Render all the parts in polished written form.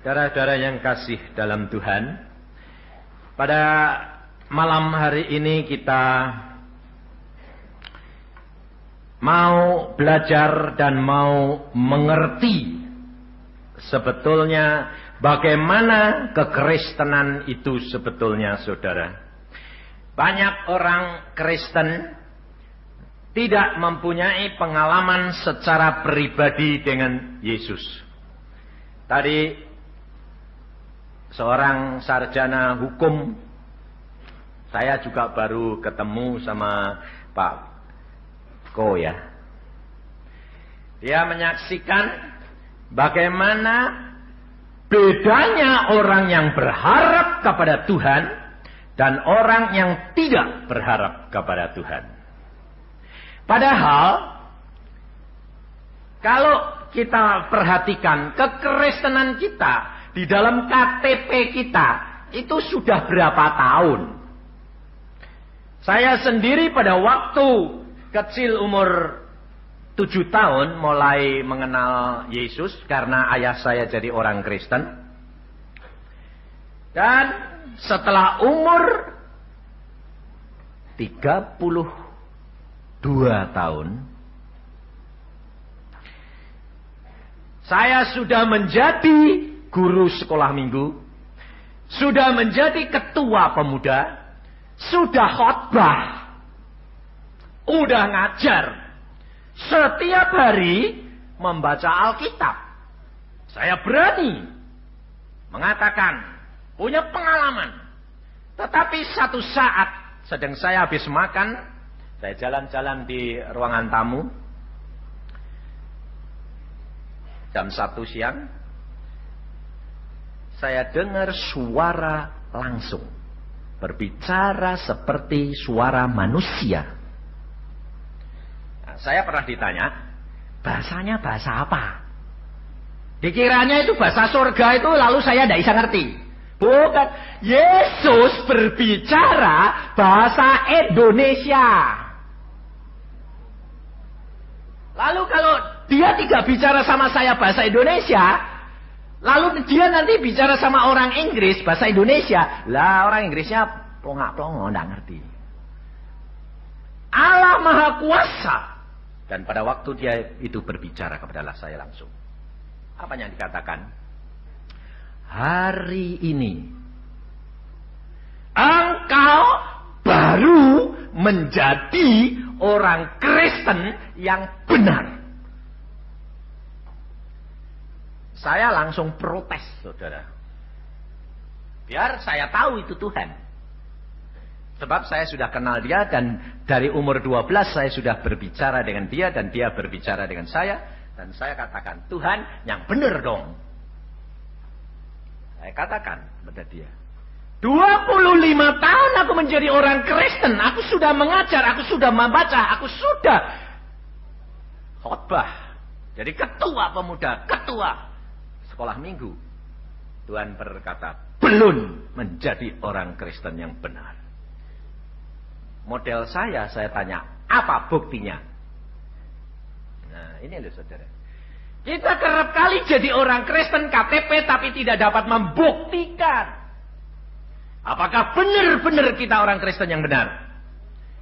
Saudara-saudara yang kasih dalam Tuhan, pada malam hari ini kita mau belajar dan mau mengerti sebetulnya bagaimana kekristenan itu sebetulnya, saudara. Banyak orang Kristen tidak mempunyai pengalaman secara pribadi dengan Yesus. Tadi seorang sarjana hukum, saya juga baru ketemu sama Pak Ko ya. Dia menyaksikan bagaimana bedanya orang yang berharap kepada Tuhan dan orang yang tidak berharap kepada Tuhan. Padahal kalau kita perhatikan kekristenan kita di dalam KTP kita itu sudah berapa tahun? Saya sendiri pada waktu kecil umur 7 tahun mulai mengenal Yesus karena ayah saya jadi orang Kristen. Dan setelah umur 32 tahun saya sudah menjadi guru sekolah minggu, sudah menjadi ketua pemuda, sudah khotbah, udah ngajar, setiap hari membaca Alkitab. Saya berani mengatakan punya pengalaman. Tetapi satu saat sedang saya habis makan, saya jalan-jalan di ruangan tamu jam 1 siang. Saya dengar suara langsung, berbicara seperti suara manusia. Nah, saya pernah ditanya, bahasanya bahasa apa? Dikiranya itu bahasa surga itu, lalu saya tidak bisa ngerti. Bukan, Yesus berbicara bahasa Indonesia. Lalu kalau dia tidak bicara sama saya bahasa Indonesia, lalu dia nanti bicara sama orang Inggris bahasa Indonesia. Lah orang Inggrisnya plongak-plongo, enggak ngerti. Allah Maha Kuasa. Dan pada waktu dia itu berbicara kepada saya langsung. Apa yang dikatakan? Hari ini engkau baru menjadi orang Kristen yang benar. Saya langsung protes, saudara. Biar saya tahu itu Tuhan. Sebab saya sudah kenal dia dan dari umur 12 saya sudah berbicara dengan dia dan dia berbicara dengan saya. Dan saya katakan, Tuhan yang benar dong. Saya katakan kepada dia. 25 tahun aku menjadi orang Kristen. Aku sudah mengajar, aku sudah membaca, aku sudah khotbah. Jadi ketua pemuda, ketua sekolah minggu. Tuhan berkata, belum menjadi orang Kristen yang benar. Model saya tanya, apa buktinya? Nah, ini loh saudara. Kita kerap kali jadi orang Kristen KTP tapi tidak dapat membuktikan. Apakah benar-benar kita orang Kristen yang benar?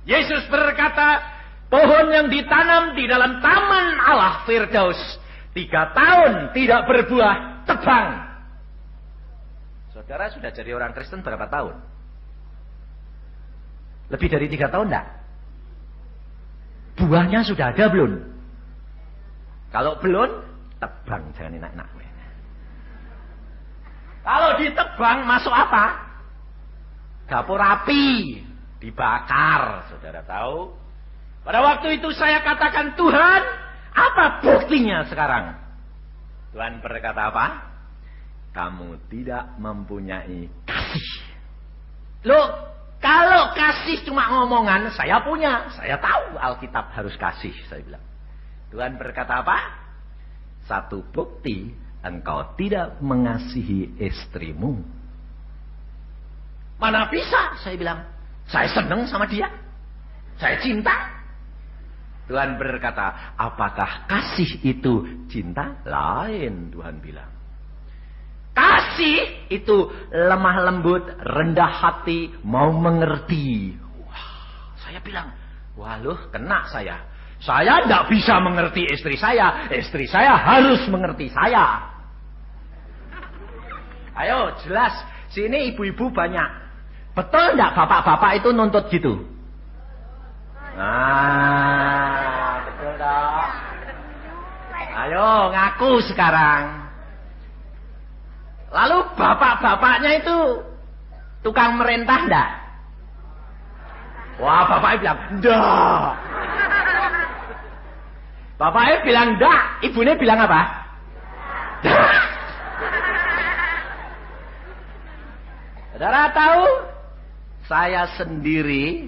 Yesus berkata, pohon yang ditanam di dalam taman Allah Firdaus 3 tahun tidak berbuah, tebang. Saudara sudah jadi orang Kristen berapa tahun? Lebih dari 3 tahun enggak? Buahnya sudah ada belum? Kalau belum, tebang, jangan enak-enak. Kalau ditebang masuk apa? Dapur api, dibakar. Saudara tahu? Pada waktu itu saya katakan, Tuhan, apa buktinya sekarang? Tuhan berkata apa? Kamu tidak mempunyai kasih. Loh, kalau kasih cuma ngomongan, saya punya. Saya tahu Alkitab harus kasih, saya bilang. Tuhan berkata apa? Satu bukti, engkau tidak mengasihi istrimu. Mana bisa, saya bilang. Saya senang sama dia. Saya cinta. Tuhan berkata, apakah kasih itu cinta? Lain, Tuhan bilang. Kasih kasih itu lemah lembut, rendah hati, mau mengerti. Wah, saya bilang, waluh, kena saya. Saya tidak bisa mengerti istri saya harus mengerti saya. Ayo, jelas, sini ibu-ibu banyak. Betul tidak bapak-bapak itu nuntut gitu? Nah, betul dong. Ayo, ngaku sekarang. Lalu bapak-bapaknya itu tukang merintah enggak? Wah, bapaknya bilang, enggak. Bapaknya bilang enggak, ibunya bilang apa? Enggak. Saudara tahu? Saya sendiri,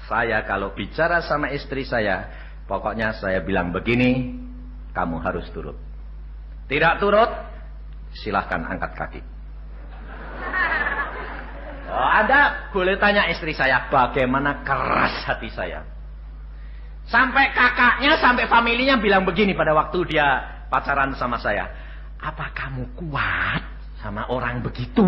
saya kalau bicara sama istri saya, pokoknya saya bilang begini, kamu harus turut. Tidak turut, silahkan angkat kaki. Oh, Anda boleh tanya istri saya, bagaimana keras hati saya. Sampai kakaknya, sampai familinya bilang begini pada waktu dia pacaran sama saya. Apa kamu kuat sama orang begitu?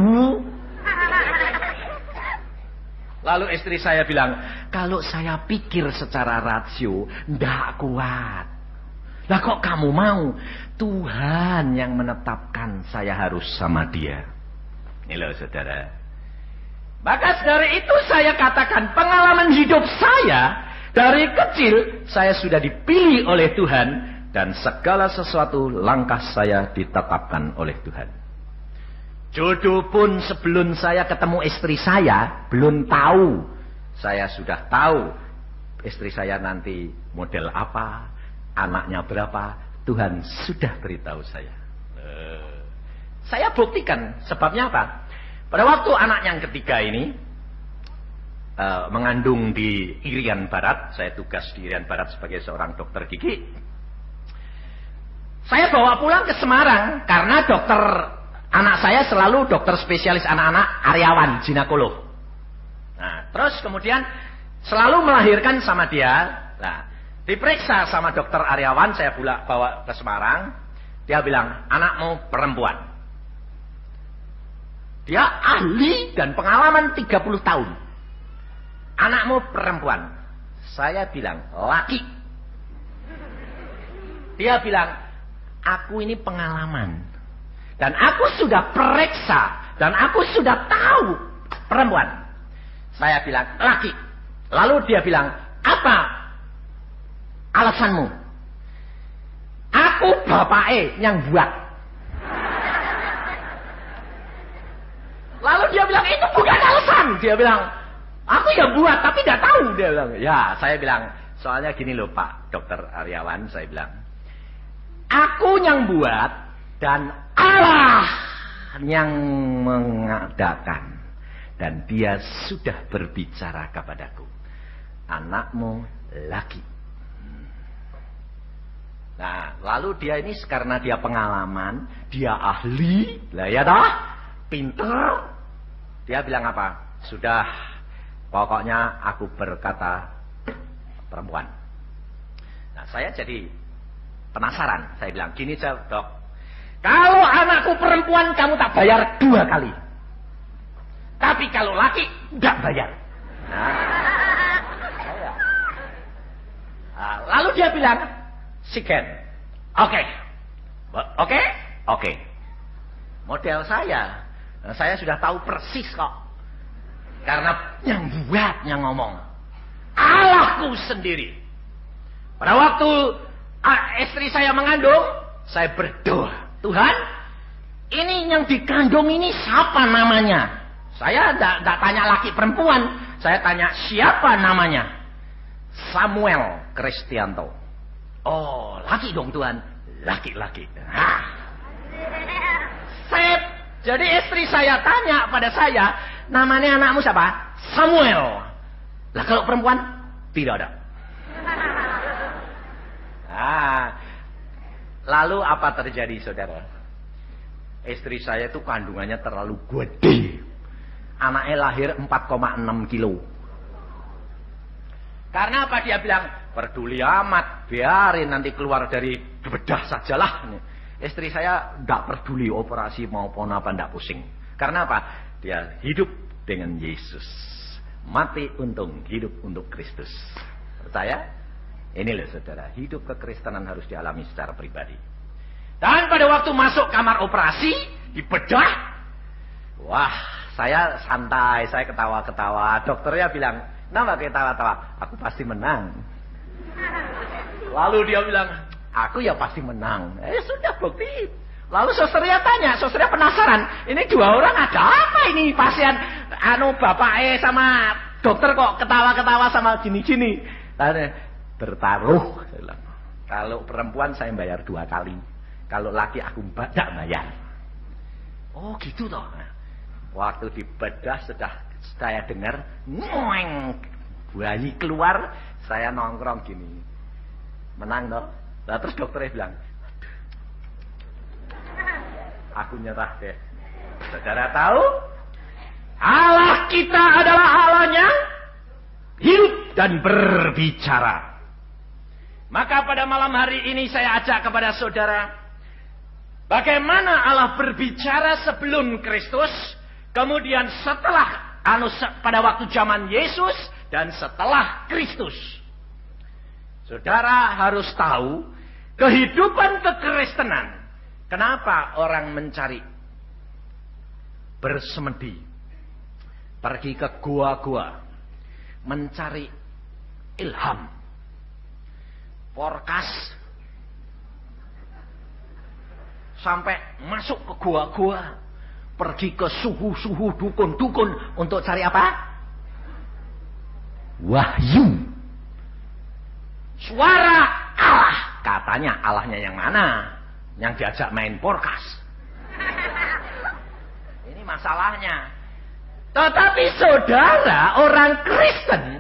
Lalu istri saya bilang, kalau saya pikir secara rasio, ndak kuat. Lah kok kamu mau? Tuhan yang menetapkan saya harus sama dia. Ini loh saudara. Maka dari itu saya katakan, pengalaman hidup saya, dari kecil, saya sudah dipilih oleh Tuhan, dan segala sesuatu langkah saya ditetapkan oleh Tuhan. Jodoh pun sebelum saya ketemu istri saya, belum tahu. Saya sudah tahu istri saya nanti model apa, anaknya berapa, Tuhan sudah beritahu saya. Saya buktikan, sebabnya apa? Pada waktu anak yang ketiga ini, mengandung di Irian Barat, saya tugas di Irian Barat sebagai seorang dokter gigi. Saya bawa pulang ke Semarang, karena anak saya selalu dokter spesialis anak-anak Aryawan, ginekolog. Nah, terus kemudian selalu melahirkan sama dia. Nah, diperiksa sama dokter Aryawan, saya bawa ke Semarang. Dia bilang, anakmu perempuan. Dia ahli dan pengalaman 30 tahun. Anakmu perempuan. Saya bilang, laki. Dia bilang, aku ini pengalaman. Dan aku sudah periksa. Dan aku sudah tahu perempuan. Saya bilang, laki. Lalu dia bilang, apa alasanmu? Aku bapake yang buat. Lalu dia bilang, itu bukan alasan. Dia bilang, aku yang buat tapi gak tahu. Dia bilang, ya saya bilang, soalnya gini loh Pak Dokter Aryawan, saya bilang, aku yang buat dan Allah yang mengadakan. Dan dia sudah berbicara kepadaku, anakmu laki. Nah, lalu dia ini karena dia pengalaman, dia ahli, lah ya dah, pinter. Dia bilang apa? Sudah, pokoknya aku berkata perempuan. Nah, saya jadi penasaran. Saya bilang, gini dok, kalau anakku perempuan kamu tak bayar 2 kali. Tapi kalau laki, enggak bayar. Nah, lalu dia bilang, Siken, oke. Model saya sudah tahu persis kok. Karena yang buat, yang ngomong, Allahku sendiri. Pada waktu istri saya mengandung, saya berdoa, Tuhan, ini yang dikandung ini siapa namanya? Saya tidak tanya laki perempuan, saya tanya siapa namanya? Samuel Kristianto. Oh, laki dong Tuhan, laki-laki. Jadi istri saya tanya pada saya, namanya anakmu siapa? Samuel. Lah kalau perempuan tidak ada. Lalu apa terjadi saudara? Istri saya itu kandungannya terlalu gede. Anaknya lahir 4,6 kilo. Karena apa? Dia bilang, peduli amat, biarin nanti keluar dari bedah sajalah. Istri saya tidak peduli operasi maupun apa, tidak pusing. Karena apa? Dia hidup dengan Yesus. Mati untung, hidup untuk Kristus. Percaya? Ini loh saudara, hidup kekristenan harus dialami secara pribadi. Dan pada waktu masuk kamar operasi, dibedah. Wah, saya santai, saya ketawa-ketawa. Dokternya bilang, kenapa ketawa-tawa? Aku pasti menang. Lalu dia bilang, aku ya pasti menang. Sudah bukti. Lalu susternya tanya, susternya penasaran. Ini dua orang ada apa ini? Pasien, bapak sama dokter kok ketawa-ketawa sama gini-gini. Bertaruh. Kalau perempuan saya bayar 2 kali. Kalau laki aku tidak bayar. Oh gitu toh. Waktu dibedah sudah saya dengar, ngoeng, bayi keluar, saya nongkrong gini. Menang toh. Nah, terus dokternya bilang, aku nyerah deh. Saudara tahu? Allah kita adalah Allahnya hidup dan berbicara. Maka pada malam hari ini saya ajak kepada saudara, bagaimana Allah berbicara sebelum Kristus, kemudian setelah pada waktu zaman Yesus, dan setelah Kristus. Saudara harus tahu kehidupan kekristenan. Kenapa orang mencari bersemedi, pergi ke gua-gua, mencari ilham, forecast, sampai masuk ke gua-gua, pergi ke suhu-suhu, dukun-dukun untuk cari apa? Wahyu, suara Allah. Katanya Allahnya yang mana? Yang diajak main forecast. Ini masalahnya. Tetapi saudara, orang Kristen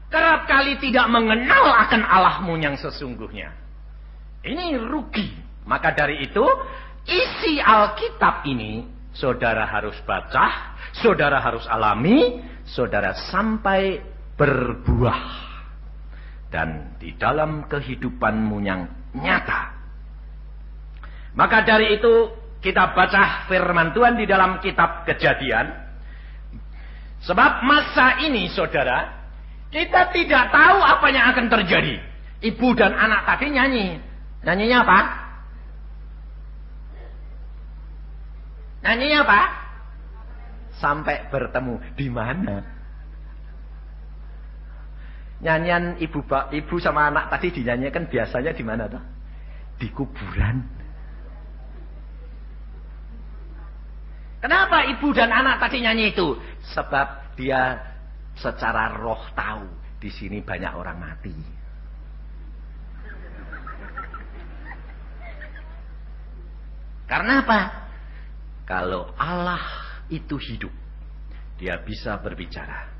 kerap kali tidak mengenal akan Allahmu yang sesungguhnya. Ini rugi. Maka dari itu, isi Alkitab ini saudara harus baca, saudara harus alami, saudara sampai berbuah. Dan di dalam kehidupanmu yang nyata. Maka dari itu kita baca firman Tuhan di dalam kitab Kejadian. Sebab masa ini saudara, kita tidak tahu apa yang akan terjadi. Ibu dan anak tadi nyanyi. Nyanyinya apa? Nyanyinya apa? Sampai bertemu. Di mana? Nyanyian ibu sama anak tadi dinyanyikan biasanya di mana toh? Di kuburan. Kenapa ibu dan anak tadi nyanyi itu? Sebab dia secara roh tahu di sini banyak orang mati. Karena apa? Kalau Allah itu hidup, dia bisa berbicara.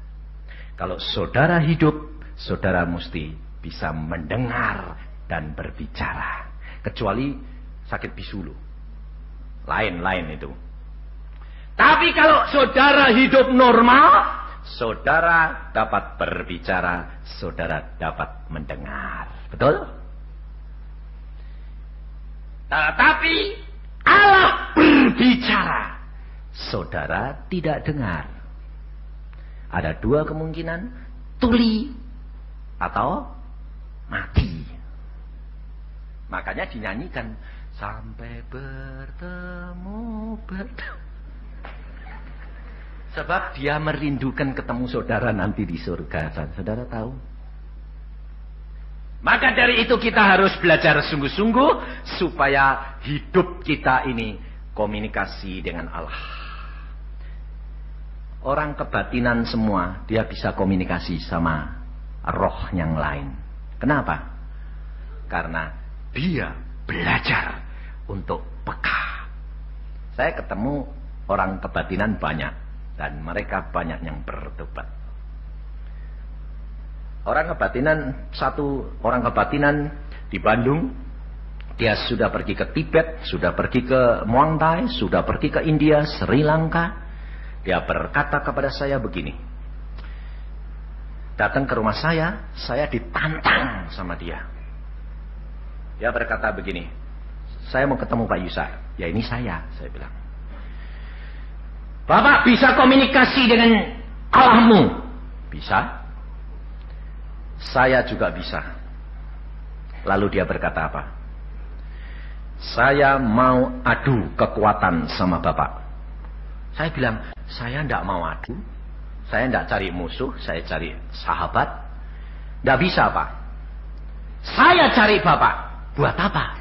Kalau saudara hidup, saudara mesti bisa mendengar dan berbicara. Kecuali sakit bisu loh. Lain-lain itu. Tapi kalau saudara hidup normal, saudara dapat berbicara, saudara dapat mendengar. Betul? Tetapi Allah berbicara, saudara tidak dengar. Ada 2 kemungkinan, tuli atau mati. Makanya dinyanyikan sampai bertemu. Sebab dia merindukan ketemu saudara nanti di surga. Saudara tahu? Maka dari itu kita harus belajar sungguh-sungguh supaya hidup kita ini komunikasi dengan Allah. Orang kebatinan semua dia bisa komunikasi sama roh yang lain. Kenapa? Karena dia belajar untuk peka. Saya ketemu orang kebatinan banyak. Dan mereka banyak yang bertobat. Satu orang kebatinan di Bandung, dia sudah pergi ke Tibet, sudah pergi ke Muang Thai, sudah pergi ke India, Sri Lanka. Dia berkata kepada saya begini, datang ke rumah saya ditantang sama dia. Dia berkata begini, Saya mau ketemu Pak Yusa. Ya ini saya bilang. Bapak bisa komunikasi dengan Allahmu? Bisa. Saya juga bisa. Lalu dia berkata apa? Saya mau adu kekuatan sama Bapak. Saya bilang, saya tidak mau adu. Saya tidak cari musuh, saya cari sahabat. Tidak bisa, Pak. Saya cari Bapak. Buat apa?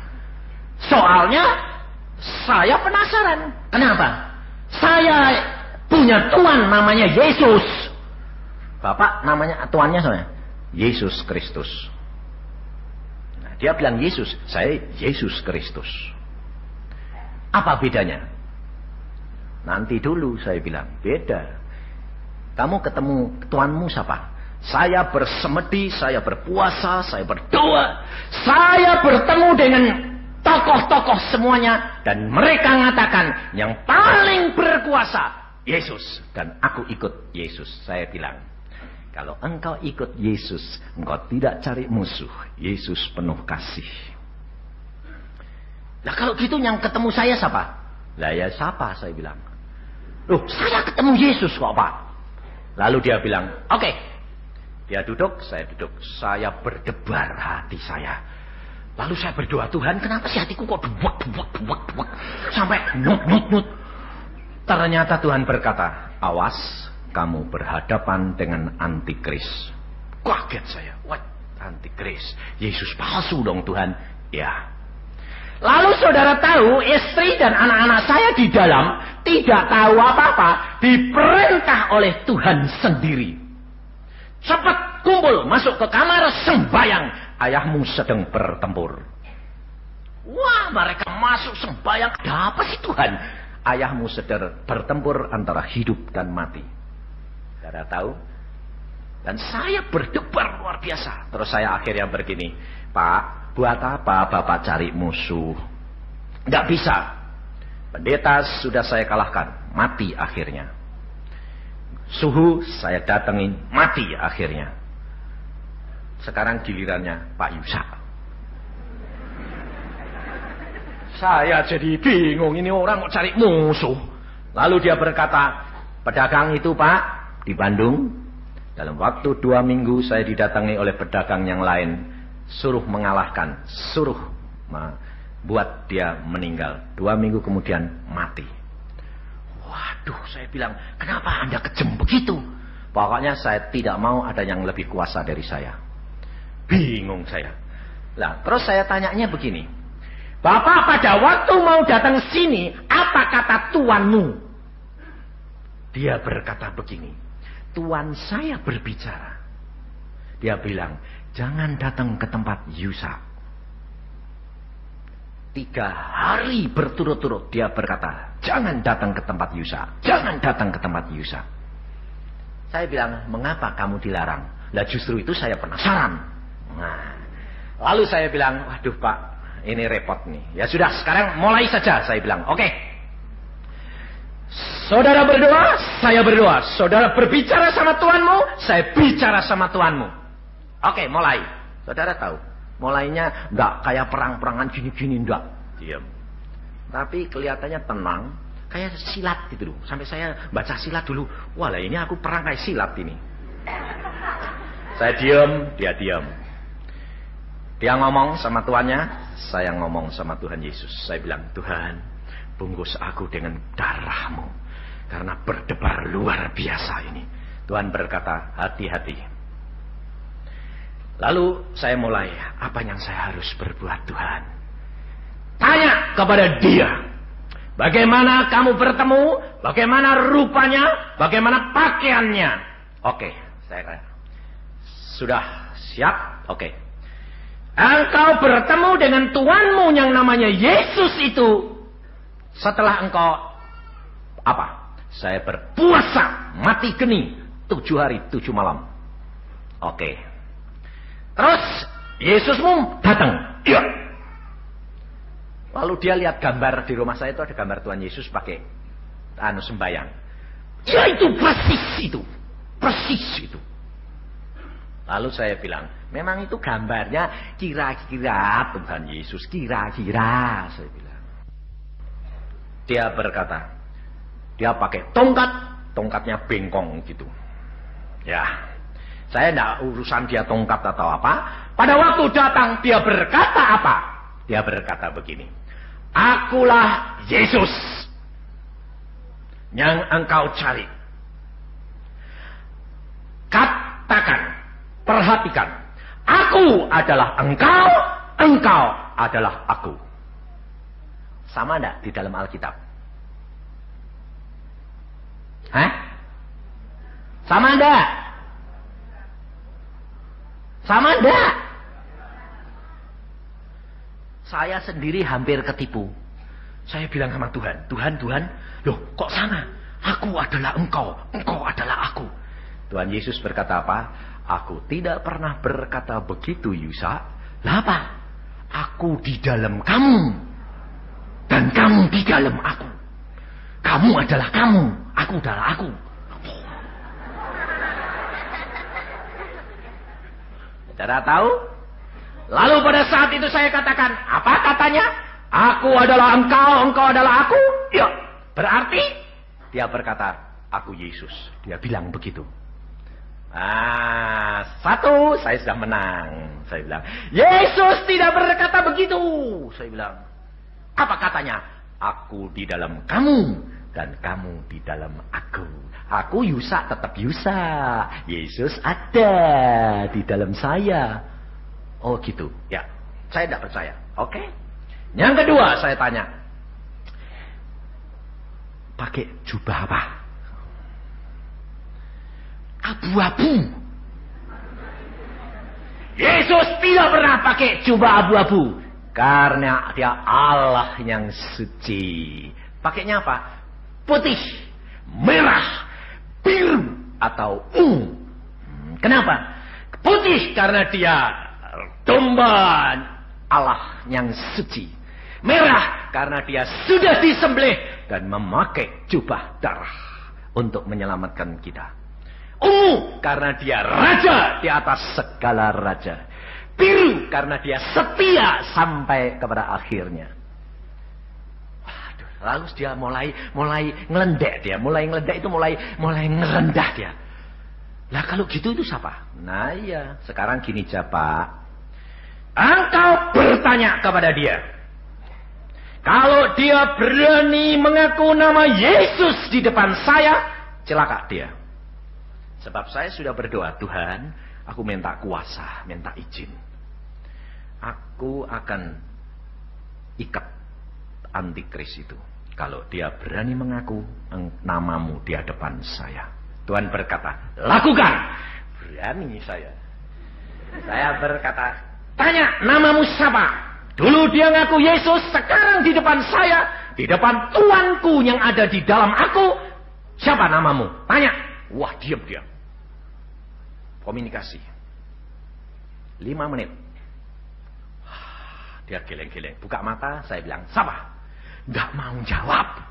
Soalnya saya penasaran. Kenapa? Saya punya Tuhan namanya Yesus. Bapak namanya tuannya saya Yesus Kristus. Nah, dia bilang Yesus, saya Yesus Kristus. Apa bedanya? Nanti dulu saya bilang, beda. Kamu ketemu tuanmu siapa? Saya bersemedi, saya berpuasa, saya berdoa. Saya bertemu dengan tokoh-tokoh semuanya. Dan mereka mengatakan yang paling berkuasa Yesus. Dan aku ikut Yesus. Saya bilang, kalau engkau ikut Yesus, engkau tidak cari musuh. Yesus penuh kasih. Nah kalau gitu yang ketemu saya siapa? Lah ya siapa, saya bilang. Loh, saya ketemu Yesus kok, Pak. Lalu dia bilang, oke. Dia duduk, saya duduk. Saya berdebar hati saya. Lalu saya berdoa, Tuhan, kenapa sih hatiku kok duwek sampai nut. Ternyata Tuhan berkata, awas, kamu berhadapan dengan antikris. Kaget saya. What? Antikris? Yesus palsu dong Tuhan. Ya. Lalu saudara tahu, istri dan anak-anak saya di dalam tidak tahu apa-apa, diperintah oleh Tuhan sendiri. Cepat kumpul, masuk ke kamar, sembahyang. Ayahmu sedang bertempur. Wah, mereka masuk sembahyang. Ada apa sih Tuhan? Ayahmu sedang bertempur antara hidup dan mati. Saudara tahu? Dan saya berdebar luar biasa. Terus saya akhirnya begini, Pak, buat apa Bapak cari musuh? Nggak bisa. Pendeta sudah saya kalahkan, mati akhirnya. Suhu saya datengin, mati akhirnya. Sekarang gilirannya Pak Yusa. Saya jadi bingung, ini orang mau cari musuh. Lalu dia berkata, pedagang itu Pak, di Bandung, dalam waktu 2 minggu saya didatangi oleh pedagang yang lain, suruh mengalahkan, suruh buat dia meninggal. 2 minggu kemudian mati. Waduh, saya bilang, kenapa Anda kejam begitu? Pokoknya saya tidak mau ada yang lebih kuasa dari saya. Bingung saya. Lah, terus saya tanyanya begini. Bapak pada waktu mau datang sini, apa kata tuanmu? Dia berkata begini. Tuan saya berbicara. Dia bilang, jangan datang ke tempat Yusa. 3 hari berturut-turut dia berkata, jangan datang ke tempat Yusa. Jangan datang ke tempat Yusa. Saya bilang, mengapa kamu dilarang? Lah justru itu saya penasaran. Nah, lalu saya bilang, waduh Pak, ini repot nih. Ya sudah, sekarang mulai saja. Saya bilang, oke. Saudara berdoa, saya berdoa. Saudara berbicara sama Tuanmu, saya bicara sama Tuanmu. Oke, mulai. Saudara tahu, mulainya enggak kayak perang-perangan gini-gini, enggak. Diam. Tapi kelihatannya tenang, kayak silat gitu loh. Sampai saya baca silat dulu. Wah lah ini aku perang kayak silat ini. Saya diam, dia diam. Dia ngomong sama tuannya, saya ngomong sama Tuhan Yesus. Saya bilang, Tuhan, bungkus aku dengan darah-Mu. Karena berdebar luar biasa ini. Tuhan berkata, hati-hati. Lalu saya mulai, apa yang saya harus berbuat Tuhan? Tanya kepada dia. Bagaimana kamu bertemu? Bagaimana rupanya? Bagaimana pakaiannya? Oke, saya kata. Sudah siap? Oke. Engkau bertemu dengan Tuanmu yang namanya Yesus itu. Setelah engkau apa? Saya berpuasa mati geni 7 hari 7 malam. Oke. Terus Yesusmu datang. Iya. Lalu dia lihat gambar di rumah saya itu ada gambar Tuhan Yesus pakai sembayang. Ya itu persis itu. Persis itu. Lalu saya bilang, memang itu gambarnya kira-kira Tuhan Yesus, kira-kira, saya bilang. Dia berkata, dia pakai tongkatnya bengkong gitu. Ya, saya tidak urusan dia tongkat atau apa. Pada waktu datang dia berkata apa? Dia berkata begini, akulah Yesus yang engkau cari. Katakan, perhatikan, aku adalah engkau, engkau adalah aku. Sama enggak di dalam Alkitab? Hah? Sama enggak? Sama enggak? Saya sendiri hampir ketipu. Saya bilang sama Tuhan, Tuhan, loh kok sama? Aku adalah engkau, engkau adalah aku. Tuhan Yesus berkata apa? Aku tidak pernah berkata begitu, Yusa. Lah apa? Aku di dalam kamu. Dan kamu di dalam aku. Kamu adalah kamu. Aku adalah aku. Saudara tahu? Lalu pada saat itu saya katakan, apa katanya? Aku adalah engkau, engkau adalah aku. Ya, berarti dia berkata, aku Yesus. Dia bilang begitu. Satu, saya sudah menang. Saya bilang, Yesus tidak berkata begitu. Saya bilang, apa katanya? Aku di dalam kamu dan kamu di dalam aku. Aku Yusa tetap Yusa. Yesus ada di dalam saya. Oh gitu. Ya, saya tidak percaya. Oke. Yang kedua saya tanya, pakai jubah apa? Abu-abu. Yesus tidak pernah pakai jubah abu-abu. Karena dia Allah yang suci. Pakainya apa? Putih, merah, biru, atau ungu. Kenapa? Putih karena dia domba Allah yang suci. Merah karena dia sudah disembelih dan memakai jubah darah untuk menyelamatkan kita. Ungu karena dia raja di atas segala raja. Biru karena dia setia sampai kepada akhirnya. Waduh, lalu dia mulai ngelendek dia, mulai ngelendek itu mulai ngerendah dia. Lah kalau gitu itu siapa? Nah iya, sekarang gini aja Pak. Engkau bertanya kepada dia. Kalau dia berani mengaku nama Yesus di depan saya, celaka dia. Sebab saya sudah berdoa, Tuhan, aku minta kuasa, minta izin. Aku akan ikat antikris itu. Kalau dia berani mengaku namamu di hadapan saya. Tuhan berkata, lakukan. Berani saya. Saya berkata, tanya namamu siapa? Dulu dia ngaku Yesus, sekarang di depan saya, di depan Tuanku yang ada di dalam aku. Siapa namamu? Tanya. Wah, diam dia. Komunikasi 5 menit. Dia geleng-geleng, buka mata. Saya bilang, siapa? Nggak mau jawab.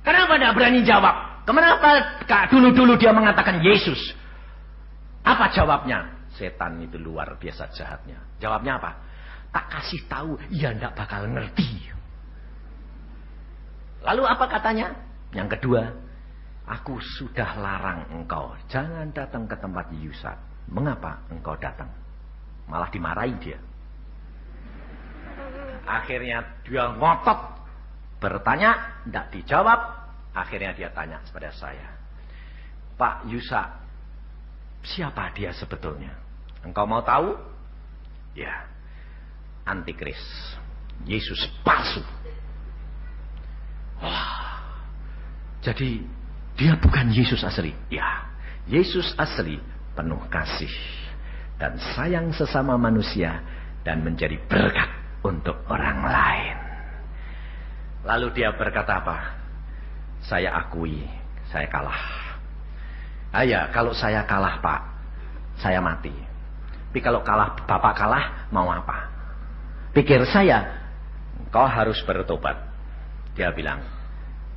Kenapa nggak berani jawab? Kenapa dulu dia mengatakan Yesus? Apa jawabnya? Setan itu luar biasa jahatnya. Jawabnya apa? Tak kasih tahu, ia nggak bakal ngerti. Lalu apa katanya? Yang kedua, aku sudah larang engkau, jangan datang ke tempat Yusa. Mengapa engkau datang? Malah dimarahi dia. Akhirnya dia ngotot bertanya, tidak dijawab. Akhirnya dia tanya kepada saya, Pak Yusa, siapa dia sebetulnya? Engkau mau tahu? Ya, antikris, Yesus palsu. Wah, jadi dia bukan Yesus asli. Ya, Yesus asli penuh kasih dan sayang sesama manusia dan menjadi berkat untuk orang lain. Lalu dia berkata apa? Saya akui, saya kalah. Ya, kalau saya kalah Pak, saya mati. Tapi kalau Bapak kalah, mau apa? Pikir saya, kau harus bertobat. Dia bilang,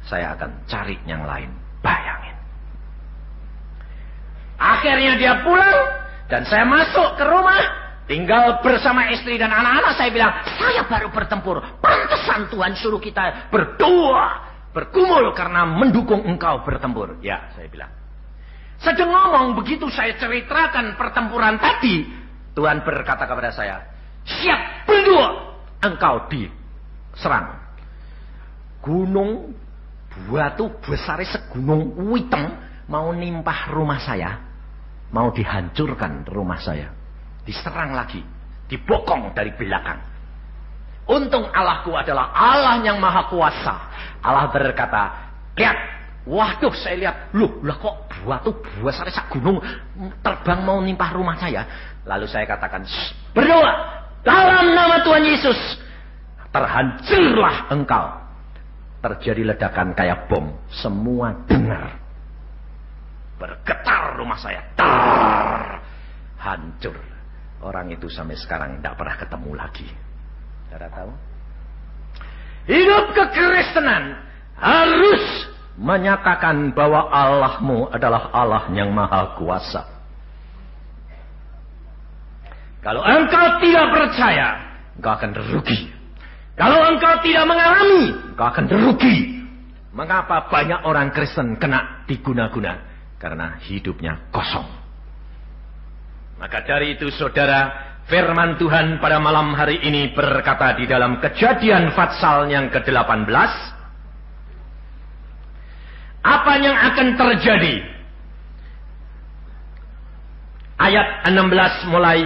saya akan cari yang lain. Bayangin. Akhirnya dia pulang dan saya masuk ke rumah, tinggal bersama istri dan anak-anak. Saya bilang, saya baru bertempur. Pantesan Tuhan suruh kita berdoa, bergumul karena mendukung engkau bertempur. Ya, saya bilang. Sedang ngomong begitu saya ceritakan pertempuran tadi, Tuhan berkata kepada saya, siap berdua, engkau diserang. Gunung batu besar segunung Witeng mau nimpah rumah saya, mau dihancurkan rumah saya. Diserang lagi, dibokong dari belakang. Untung Allahku adalah Allah yang maha kuasa. Allah berkata, lihat, waduh, saya lihat, lah kok batu besar sak gunung terbang mau nimpah rumah saya. Lalu saya katakan, berdoa dalam nama Tuhan Yesus, terhancurlah engkau. Terjadi ledakan kayak bom, semua dengar. Bergetar rumah saya, hancur. Orang itu sampai sekarang tidak pernah ketemu lagi. Saudara tahu? Hidup kekristenan harus menyatakan bahwa Allahmu adalah Allah yang maha kuasa. Kalau engkau tidak percaya, engkau akan rugi. Kalau engkau tidak mengalami, engkau akan rugi. Mengapa banyak orang Kristen kena diguna-guna? Karena hidupnya kosong. Maka dari itu saudara, firman Tuhan pada malam hari ini berkata di dalam Kejadian pasal yang ke-18. Apa yang akan terjadi? Ayat 16 mulai.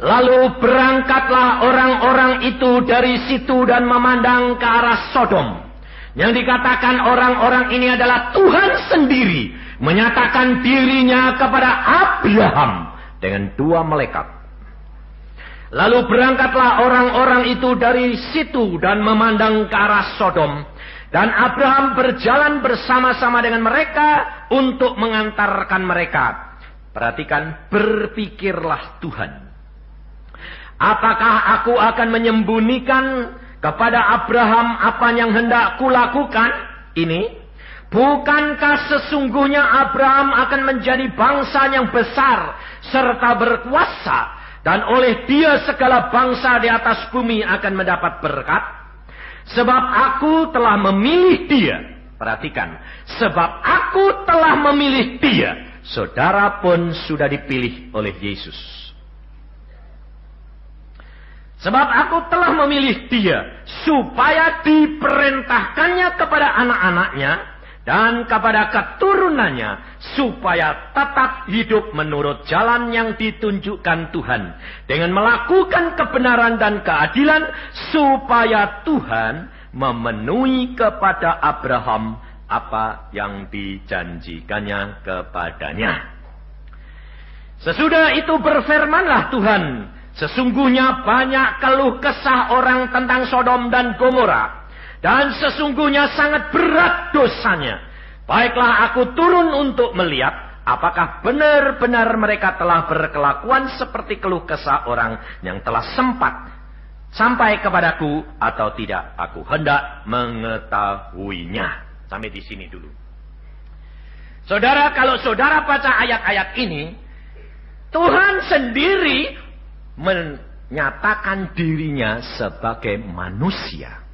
Lalu berangkatlah orang-orang itu dari situ dan memandang ke arah Sodom. Yang dikatakan orang-orang ini adalah Tuhan sendiri menyatakan dirinya kepada Abraham dengan 2 malaikat. Lalu berangkatlah orang-orang itu dari situ dan memandang ke arah Sodom. Dan Abraham berjalan bersama-sama dengan mereka untuk mengantarkan mereka. Perhatikan, berpikirlah Tuhan. Apakah aku akan menyembunyikan kepada Abraham apa yang hendak kulakukan? Ini, bukankah sesungguhnya Abraham akan menjadi bangsa yang besar serta berkuasa, dan oleh dia segala bangsa di atas bumi akan mendapat berkat? Sebab aku telah memilih dia. Perhatikan, sebab aku telah memilih dia. Saudara pun sudah dipilih oleh Yesus. Sebab aku telah memilih dia, supaya diperintahkannya kepada anak-anaknya dan kepada keturunannya, supaya tetap hidup menurut jalan yang ditunjukkan Tuhan, dengan melakukan kebenaran dan keadilan, supaya Tuhan memenuhi kepada Abraham apa yang dijanjikannya kepadanya. Sesudah itu berfirmanlah Tuhan, sesungguhnya banyak keluh kesah orang tentang Sodom dan Gomora, dan sesungguhnya sangat berat dosanya. Baiklah aku turun untuk melihat apakah benar-benar mereka telah berkelakuan seperti keluh kesah orang yang telah sempat sampai kepadaku atau tidak. Aku hendak mengetahuinya. Sampai di sini dulu. Saudara, kalau saudara baca ayat-ayat ini, Tuhan sendiri menyatakan dirinya sebagai manusia.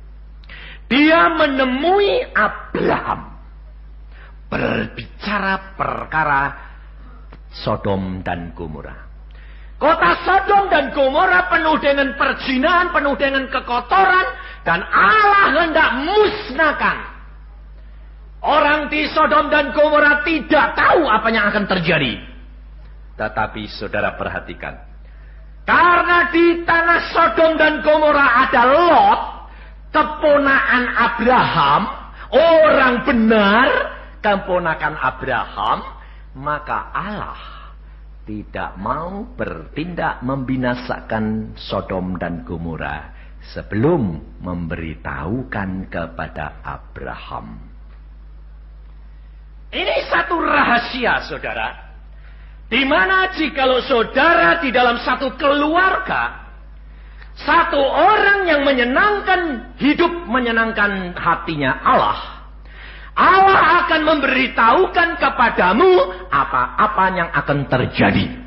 Dia menemui Abraham, berbicara perkara Sodom dan Gomora. Kota Sodom dan Gomora penuh dengan perzinahan, penuh dengan kekotoran, dan Allah hendak musnahkan. Orang di Sodom dan Gomora tidak tahu apa yang akan terjadi. Tetapi saudara perhatikan, karena di tanah Sodom dan Gomora ada Lot, keponakan Abraham, orang benar, keponakan Abraham, maka Allah tidak mau bertindak membinasakan Sodom dan Gomora sebelum memberitahukan kepada Abraham. Ini satu rahasia, saudara. Di mana jikalau saudara di dalam satu keluarga, satu orang yang menyenangkan hidup, menyenangkan hatinya Allah, Allah akan memberitahukan kepadamu apa-apa yang akan terjadi.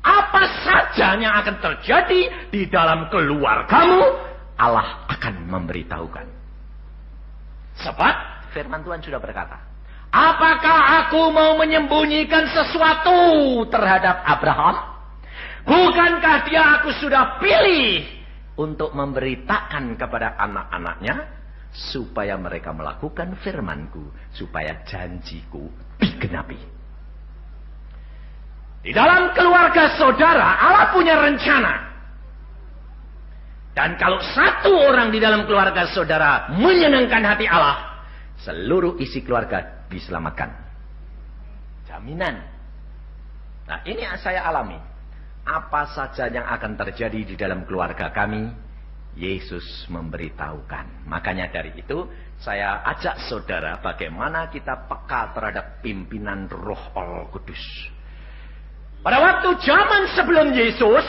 Apa saja yang akan terjadi di dalam keluargamu, Allah akan memberitahukan. Sebab firman Tuhan sudah berkata, apakah aku mau menyembunyikan sesuatu terhadap Abraham? Bukankah dia aku sudah pilih untuk memberitakan kepada anak-anaknya, supaya mereka melakukan firman-Ku, supaya janjiku digenapi. Di dalam keluarga saudara, Allah punya rencana. Dan kalau satu orang di dalam keluarga saudara menyenangkan hati Allah, seluruh isi keluarga diselamatkan. Jaminan. Nah, ini saya alami. Apa saja yang akan terjadi di dalam keluarga kami, Yesus memberitahukan. Makanya dari itu saya ajak saudara bagaimana kita peka terhadap pimpinan Roh Allah Kudus. Pada waktu zaman sebelum Yesus,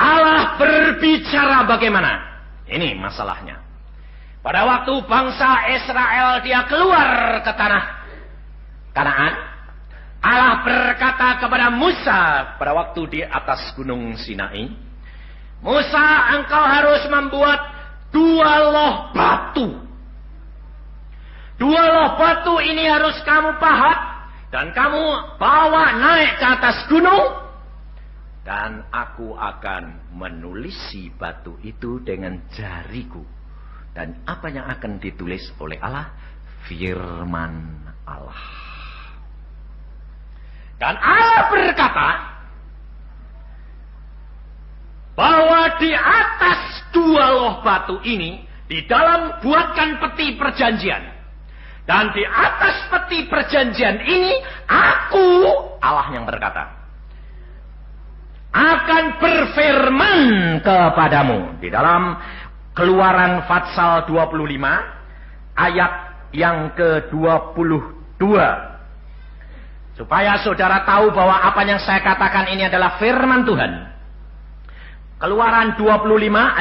Allah berbicara bagaimana? Ini masalahnya. Pada waktu bangsa Israel dia keluar ke tanah Kanaan, Allah berkata kepada Musa pada waktu di atas gunung Sinai, Musa, engkau harus membuat 2 loh batu. 2 loh batu ini harus kamu pahat dan kamu bawa naik ke atas gunung. Dan aku akan menulisi batu itu dengan jariku. Dan apa yang akan ditulis oleh Allah? Firman Allah. Dan Allah berkata bahwa di atas 2 loh batu ini, di dalam buatkan peti perjanjian. Dan di atas peti perjanjian ini, aku, Allah yang berkata, akan berfirman kepadamu. Di dalam Keluaran Fatsal 25, ayat yang ke-22. Supaya saudara tahu bahwa apa yang saya katakan ini adalah firman Tuhan. Keluaran 25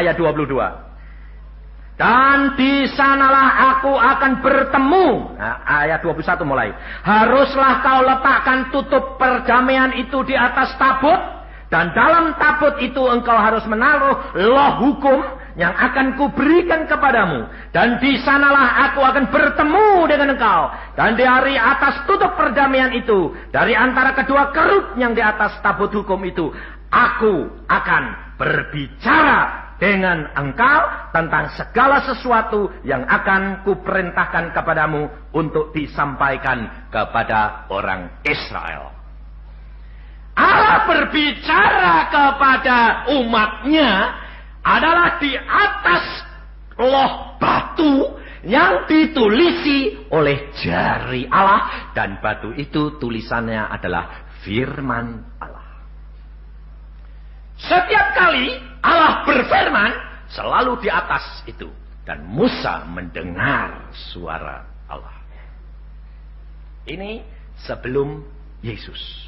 ayat 22. Dan di sanalah aku akan bertemu. Nah, ayat 21 mulai. Haruslah kau letakkan tutup perdamaian itu di atas tabut. Dan dalam tabut itu engkau harus menaruh loh hukum yang akan kuberikan kepadamu. Dan di sanalah aku akan bertemu dengan engkau. Dan dari atas tutup perdamaian itu, dari antara kedua kerut yang di atas tabut hukum itu, aku akan berbicara dengan engkau tentang segala sesuatu yang akan kuperintahkan kepadamu untuk disampaikan kepada orang Israel. Allah berbicara kepada umatnya adalah di atas loh batu yang ditulisi oleh jari Allah. Dan batu itu tulisannya adalah firman Allah. Setiap kali Allah berfirman, selalu di atas itu. Dan Musa mendengar suara Allah. Ini sebelum Yesus.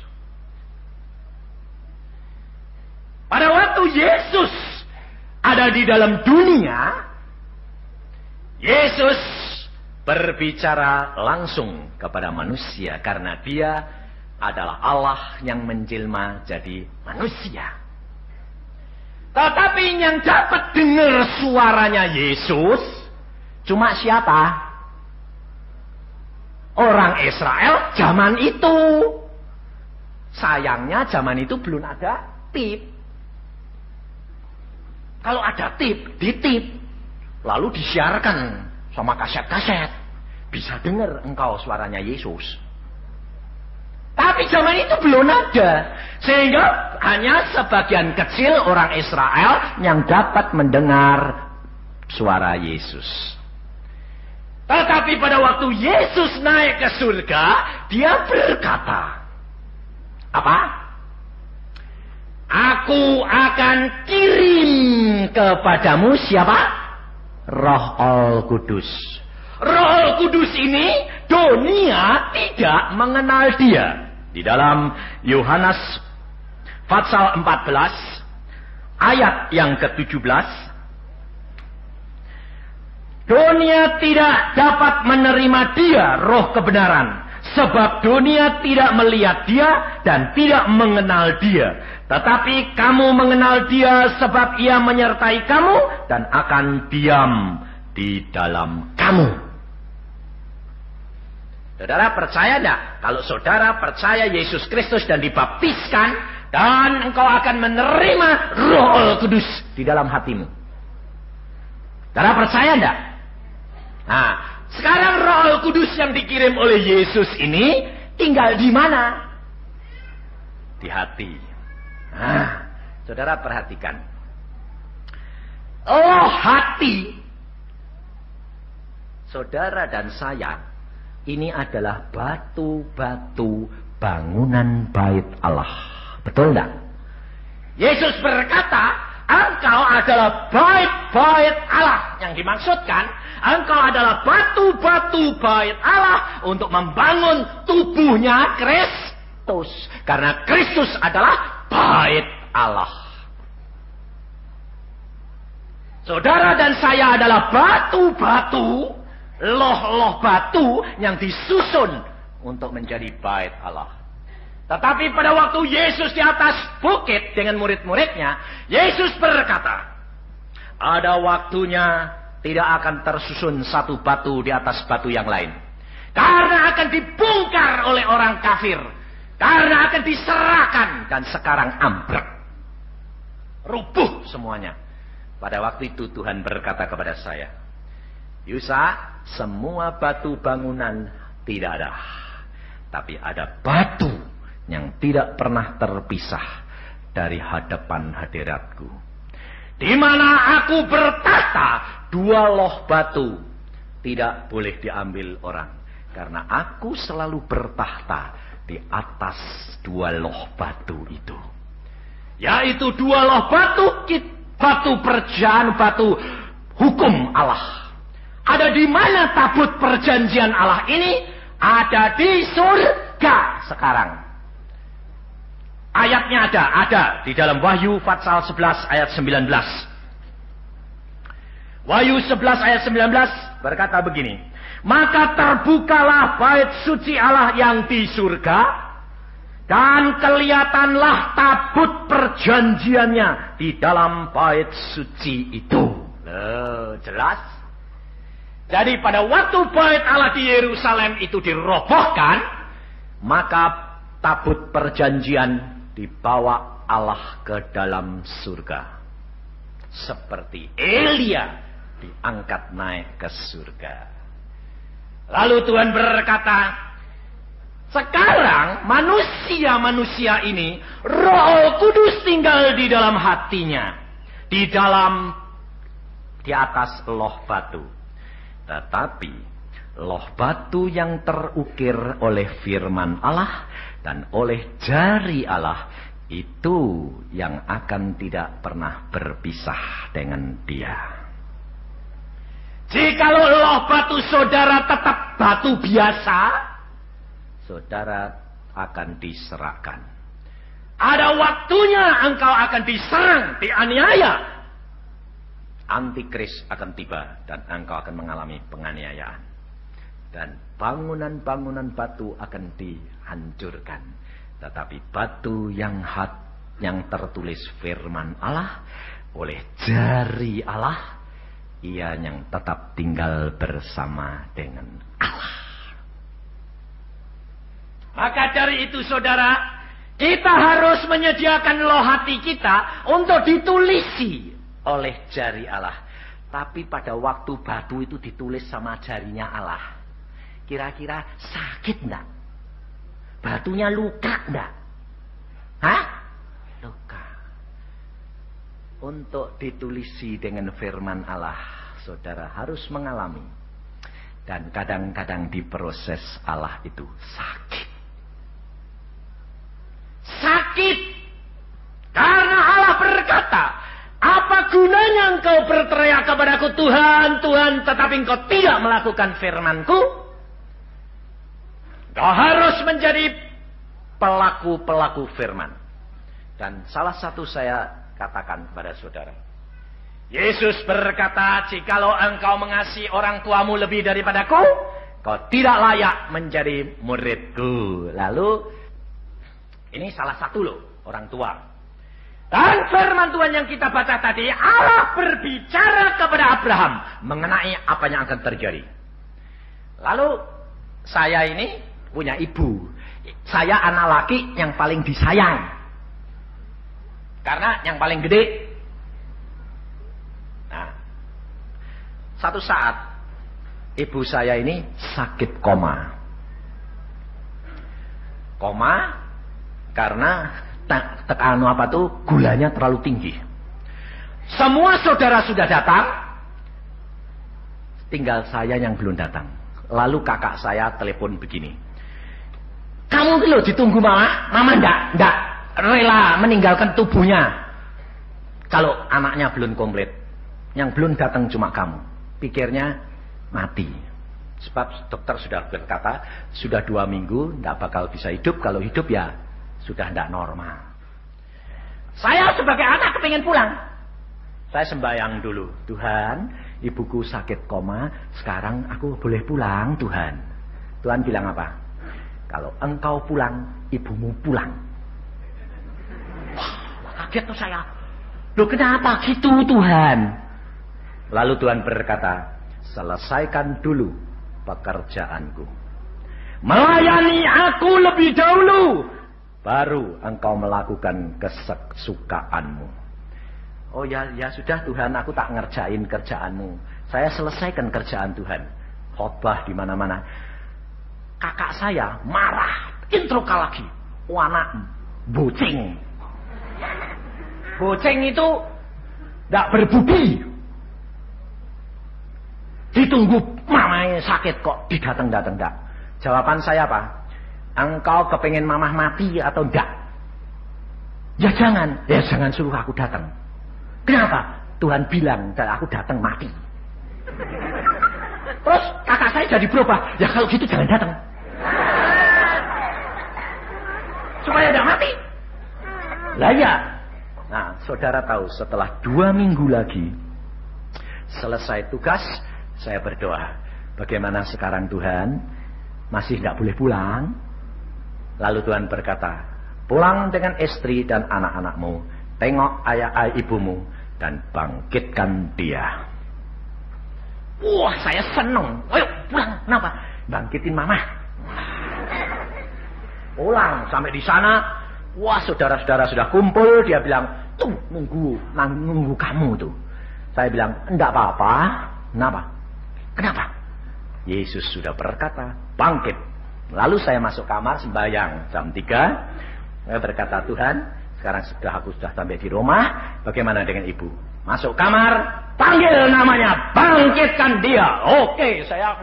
Pada waktu Yesus ada di dalam dunia, Yesus berbicara langsung kepada manusia. Karena dia adalah Allah yang menjelma jadi manusia. Tetapi yang dapat dengar suaranya Yesus cuma siapa? Orang Israel zaman itu. Sayangnya zaman itu belum ada tip. Kalau ada tip, ditip. Lalu disiarkan sama kaset-kaset. Bisa dengar engkau suaranya Yesus. Tapi zaman itu belum ada. Sehingga hanya sebagian kecil orang Israel yang dapat mendengar suara Yesus. Tetapi pada waktu Yesus naik ke surga, dia berkata, apa? Aku akan kirim kepadamu siapa? Roh Al-Kudus. Roh Al-Kudus ini dunia tidak mengenal dia. Di dalam Yohanes Fatsal 14 ayat yang ke-17, Dunia tidak dapat menerima dia, roh kebenaran. Sebab dunia tidak melihat dia dan tidak mengenal dia. Tetapi kamu mengenal dia sebab ia menyertai kamu dan akan diam di dalam kamu. Saudara percaya tidak? Kalau saudara percaya Yesus Kristus dan dibaptiskan, dan engkau akan menerima Roh Kudus di dalam hatimu. Saudara percaya tidak? Nah, sekarang Roh Kudus yang dikirim oleh Yesus ini tinggal di mana? Di hati. Nah, saudara perhatikan. Oh, hati. Saudara dan saya, ini adalah batu-batu bangunan bait Allah. Betul enggak? Yesus berkata, engkau adalah bait-bait Allah. Yang dimaksudkan, engkau adalah batu-batu bait Allah untuk membangun tubuhnya Kristus. Karena Kristus adalah bait Allah. Saudara dan saya adalah batu-batu, loh-loh batu yang disusun untuk menjadi bait Allah. Tetapi pada waktu Yesus di atas bukit dengan murid-muridnya, Yesus berkata, ada waktunya tidak akan tersusun satu batu di atas batu yang lain. Karena akan dibongkar oleh orang kafir. Karena akan diserahkan dan sekarang ambruk. Rubuh semuanya. Pada waktu itu Tuhan berkata kepada saya, Yusa, semua batu bangunan tidak ada. Tapi ada batu yang tidak pernah terpisah dari hadapan hadiratku. Di mana aku bertata, dua loh batu tidak boleh diambil orang. Karena aku selalu bertahta di atas dua loh batu itu. Yaitu dua loh batu, batu perjanjian, batu hukum Allah. Ada di mana tabut perjanjian Allah ini? Ada di surga sekarang. Ayatnya ada di dalam Wahyu pasal 11 ayat 19. Wahyu 11 ayat 19 berkata begini. Maka terbukalah bait suci Allah yang di surga, dan kelihatanlah tabut perjanjiannya di dalam bait suci itu. Jelas? Jadi pada waktu bait Allah di Yerusalem itu dirobohkan, maka tabut perjanjian dibawa Allah ke dalam surga. Seperti Elia diangkat naik ke surga. Lalu Tuhan berkata, sekarang manusia-manusia ini Roh Kudus tinggal di dalam hatinya, di atas loh batu. Tetapi loh batu yang terukir oleh firman Allah dan oleh jari Allah, itu yang akan tidak pernah berpisah dengan dia. Jikalau loh batu saudara tetap batu biasa, saudara akan diserahkan. Ada waktunya engkau akan diserang, dianiaya. Antikris akan tiba dan engkau akan mengalami penganiayaan. Dan bangunan-bangunan batu akan dihancurkan. Tetapi batu yang tertulis firman Allah oleh jari Allah, ia yang tetap tinggal bersama dengan Allah. Maka dari itu saudara, kita harus menyediakan loh hati kita untuk ditulisi oleh jari Allah. Tapi pada waktu batu itu ditulis sama jarinya Allah, kira-kira sakit enggak? Batunya luka enggak? Hah? Luka. Untuk ditulisi dengan firman Allah, saudara harus mengalami. Dan kadang-kadang diproses Allah itu sakit. Sakit. Karena Allah berkata, apa gunanya engkau berteriak kepadaku, Tuhan, Tuhan, tetapi engkau tidak melakukan firman-Ku? Kau harus menjadi pelaku-pelaku firman. Dan salah satu saya katakan kepada saudara, Yesus berkata, jikalau engkau mengasihi orang tuamu lebih daripadaku, kau tidak layak menjadi muridku. Lalu, ini salah satu loh, orang tua. Dan firman Tuhan yang kita baca tadi, Allah berbicara kepada Abraham mengenai apa yang akan terjadi. Lalu, saya ini punya ibu. Saya anak laki yang paling disayang. Karena yang paling gede. Nah, satu saat ibu saya ini sakit koma. Koma karena gulanya terlalu tinggi. Semua saudara sudah datang, tinggal saya yang belum datang. Lalu kakak saya telepon begini. Kamu loh ditunggu mama? Mama enggak rela meninggalkan tubuhnya. Kalau anaknya belum komplit. Yang belum datang cuma kamu. Pikirnya mati. Sebab dokter sudah berkata, sudah 2 minggu enggak bakal bisa hidup. Kalau hidup ya sudah enggak normal. Saya sebagai anak kepingin pulang. Saya sembahyang dulu. Tuhan, ibuku sakit koma, sekarang aku boleh pulang, Tuhan. Tuhan bilang apa? Kalau engkau pulang, ibumu pulang. Wah, kaget tuh saya. Loh kenapa gitu, Tuhan? Lalu Tuhan berkata, selesaikan dulu pekerjaanku. Melayani aku lebih dahulu. Baru engkau melakukan kesukaanmu. Oh ya sudah Tuhan, aku tak ngerjain kerjaanmu. Saya selesaikan kerjaan Tuhan. Khotbah di mana-mana. Kakak saya marah, introka lagi. Anak boceng. Boceng itu tidak berbudi. Ditunggu mamanya sakit kok didatang-datang enggak. Jawaban saya apa? Engkau kepengen mamah mati atau enggak? Ya jangan suruh aku datang. Kenapa? Tuhan bilang dan aku datang mati. Terus kakak saya jadi berubah. Ya kalau gitu jangan datang. Supaya tidak mati. Lah ya. Nah, saudara tahu setelah 2 minggu lagi selesai tugas, saya berdoa. Bagaimana sekarang Tuhan? Masih tidak boleh pulang? Lalu Tuhan berkata, pulang dengan istri dan anak-anakmu. Tengok ayah ibumu dan bangkitkan dia. Wah, saya senang. Ayo pulang. Kenapa? Bangkitin mama. Pulang sampai di sana. Wah, saudara-saudara sudah kumpul. Dia bilang, tuh nunggu kamu tuh. Saya bilang, enggak apa-apa. Kenapa? Yesus sudah berkata, bangkit. Lalu saya masuk kamar sembahyang jam 3. Saya berkata, Tuhan, sekarang aku sudah sampai di rumah. Bagaimana dengan ibu? Masuk kamar, panggil namanya, bangkitkan dia. Oke, saya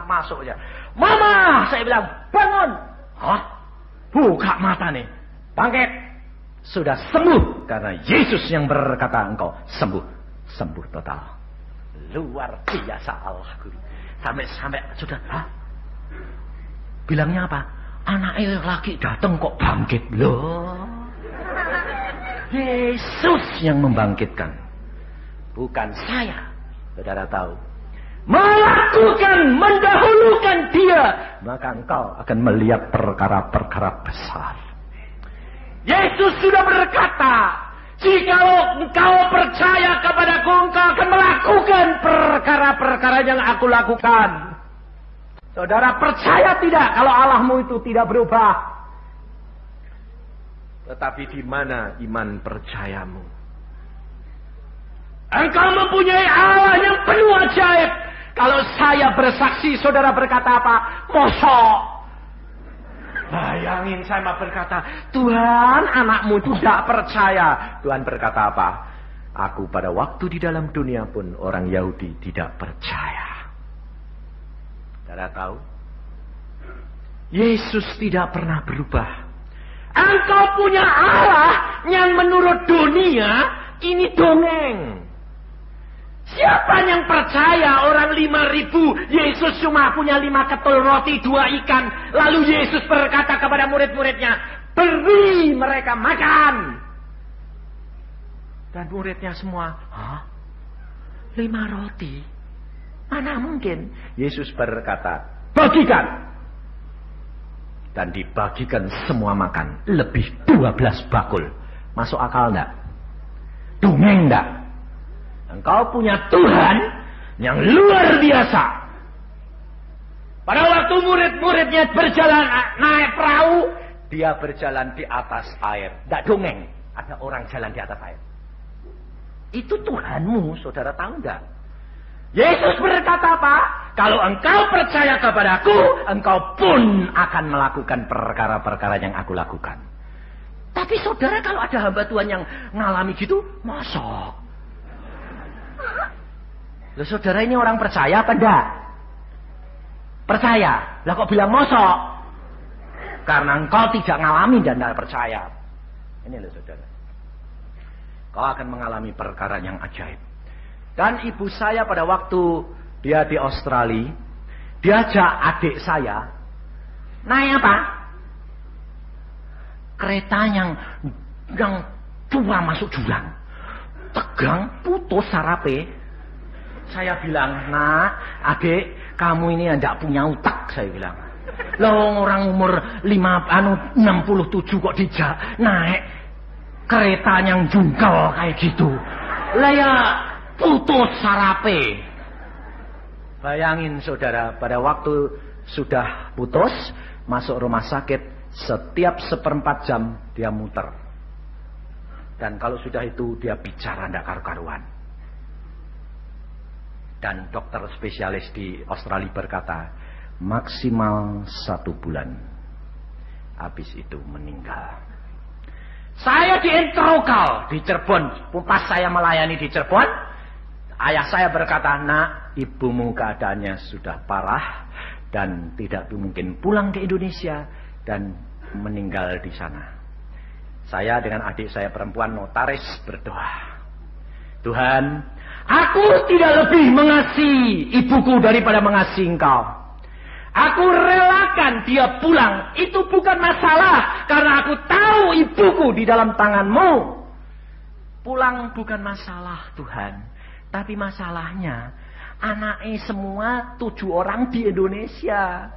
masuk aja. Mama, saya bilang, bangun. Hah? Buka mata nih. Bangkit. Sudah sembuh. Karena Yesus yang berkata engkau sembuh. Sembuh total. Luar biasa Allah Guru. Sampai sudah. Hah? Bilangnya apa? Anaknya lagi datang kok bangkit. Loh. Yesus yang membangkitkan. Bukan saya. Saudara tahu. Mendahulukan dia. Maka engkau akan melihat perkara-perkara besar. Yesus sudah berkata, jikalau engkau percaya kepadaku, engkau akan melakukan perkara-perkara yang aku lakukan. Saudara percaya tidak kalau Allahmu itu tidak berubah? Tetapi di mana iman percayamu? Engkau mempunyai Allah yang penuh ajaib. Kalau saya bersaksi, saudara berkata apa? Mosok. Bayangin saya mau berkata, Tuhan, anakmu itu tidak percaya. Tuhan berkata apa? Aku pada waktu di dalam dunia pun orang Yahudi tidak percaya. Saudara tahu? Yesus tidak pernah berubah. Engkau punya Allah yang menurut dunia ini dongeng. Siapa yang percaya orang 5.000 Yesus cuma punya 5 ketul roti 2 ikan. Lalu Yesus berkata kepada murid-muridnya, beri mereka makan. Dan muridnya semua, hah? 5 roti. Mana mungkin? Yesus berkata, bagikan. Dan dibagikan semua makan. Lebih 12 bakul. Masuk akal enggak? Dongeng enggak? Engkau punya Tuhan yang luar biasa. Pada waktu murid-muridnya berjalan naik perahu, dia berjalan di atas air. Enggak dongeng. Ada orang jalan di atas air. Itu Tuhanmu, saudara tahu enggak? Yesus berkata apa? Kalau engkau percaya kepadaku, engkau pun akan melakukan perkara-perkara yang aku lakukan. Tapi saudara, kalau ada hamba Tuhan yang ngalami gitu, masa? Loh, saudara ini orang percaya apa enggak? Percaya. Lah kok bilang mosok? Karena engkau tidak ngalami dan tidak percaya. Ini loh saudara. Kau akan mengalami perkara yang ajaib. Dan ibu saya pada waktu dia di Australia, diajak adik saya naik apa? Kereta yang tua masuk jurang. Tegang, putus sarape. Saya bilang, nak, adik, kamu ini tidak punya otak, saya bilang. Loh, orang umur 67 kok dijak naik kereta yang jungkel kayak gitu. Lah ya putus sarape. Bayangin saudara, pada waktu sudah putus, masuk rumah sakit, setiap 1/4 jam dia muter. Dan kalau sudah itu dia bicara tidak karu-karuan. Dan dokter spesialis di Australia berkata, maksimal 1 bulan. Habis itu meninggal. Saya di Entrokal, di Cirebon. Pas saya melayani di Cirebon, ayah saya berkata, nak, ibumu keadaannya sudah parah dan tidak mungkin pulang ke Indonesia dan meninggal di sana. Saya dengan adik saya perempuan notaris berdoa, Tuhan, aku tidak lebih mengasihi ibuku daripada mengasihi Engkau. Aku relakan dia pulang. Itu bukan masalah. Karena aku tahu ibuku di dalam tangan-Mu. Pulang bukan masalah Tuhan. Tapi masalahnya, anaknya semua 7 orang di Indonesia.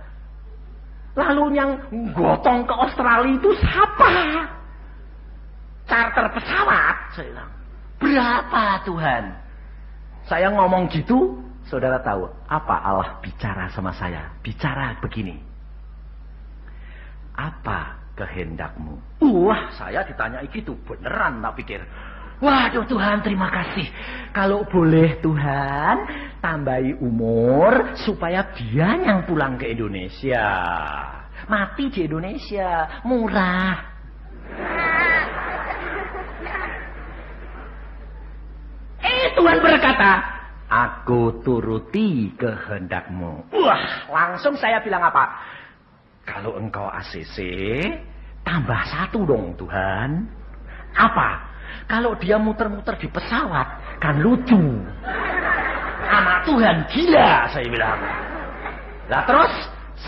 Lalu yang gotong ke Australia itu siapa? Charter pesawat. Saya bilang, berapa Tuhan? Saya ngomong gitu, saudara tahu apa Allah bicara sama saya? Bicara begini. Apa kehendak-Mu? Wah, saya ditanya gitu, beneran tak pikir. Waduh Tuhan, terima kasih. Kalau boleh Tuhan, tambahi umur supaya dia yang pulang ke Indonesia. Mati di Indonesia, murah. Tuhan berkata, aku turuti kehendak-Mu. Wah, langsung saya bilang apa? Kalau engkau ACC, tambah 1 dong Tuhan. Apa? Kalau dia muter-muter di pesawat, kan lucu. Anak Tuhan gila, saya bilang. Lah terus,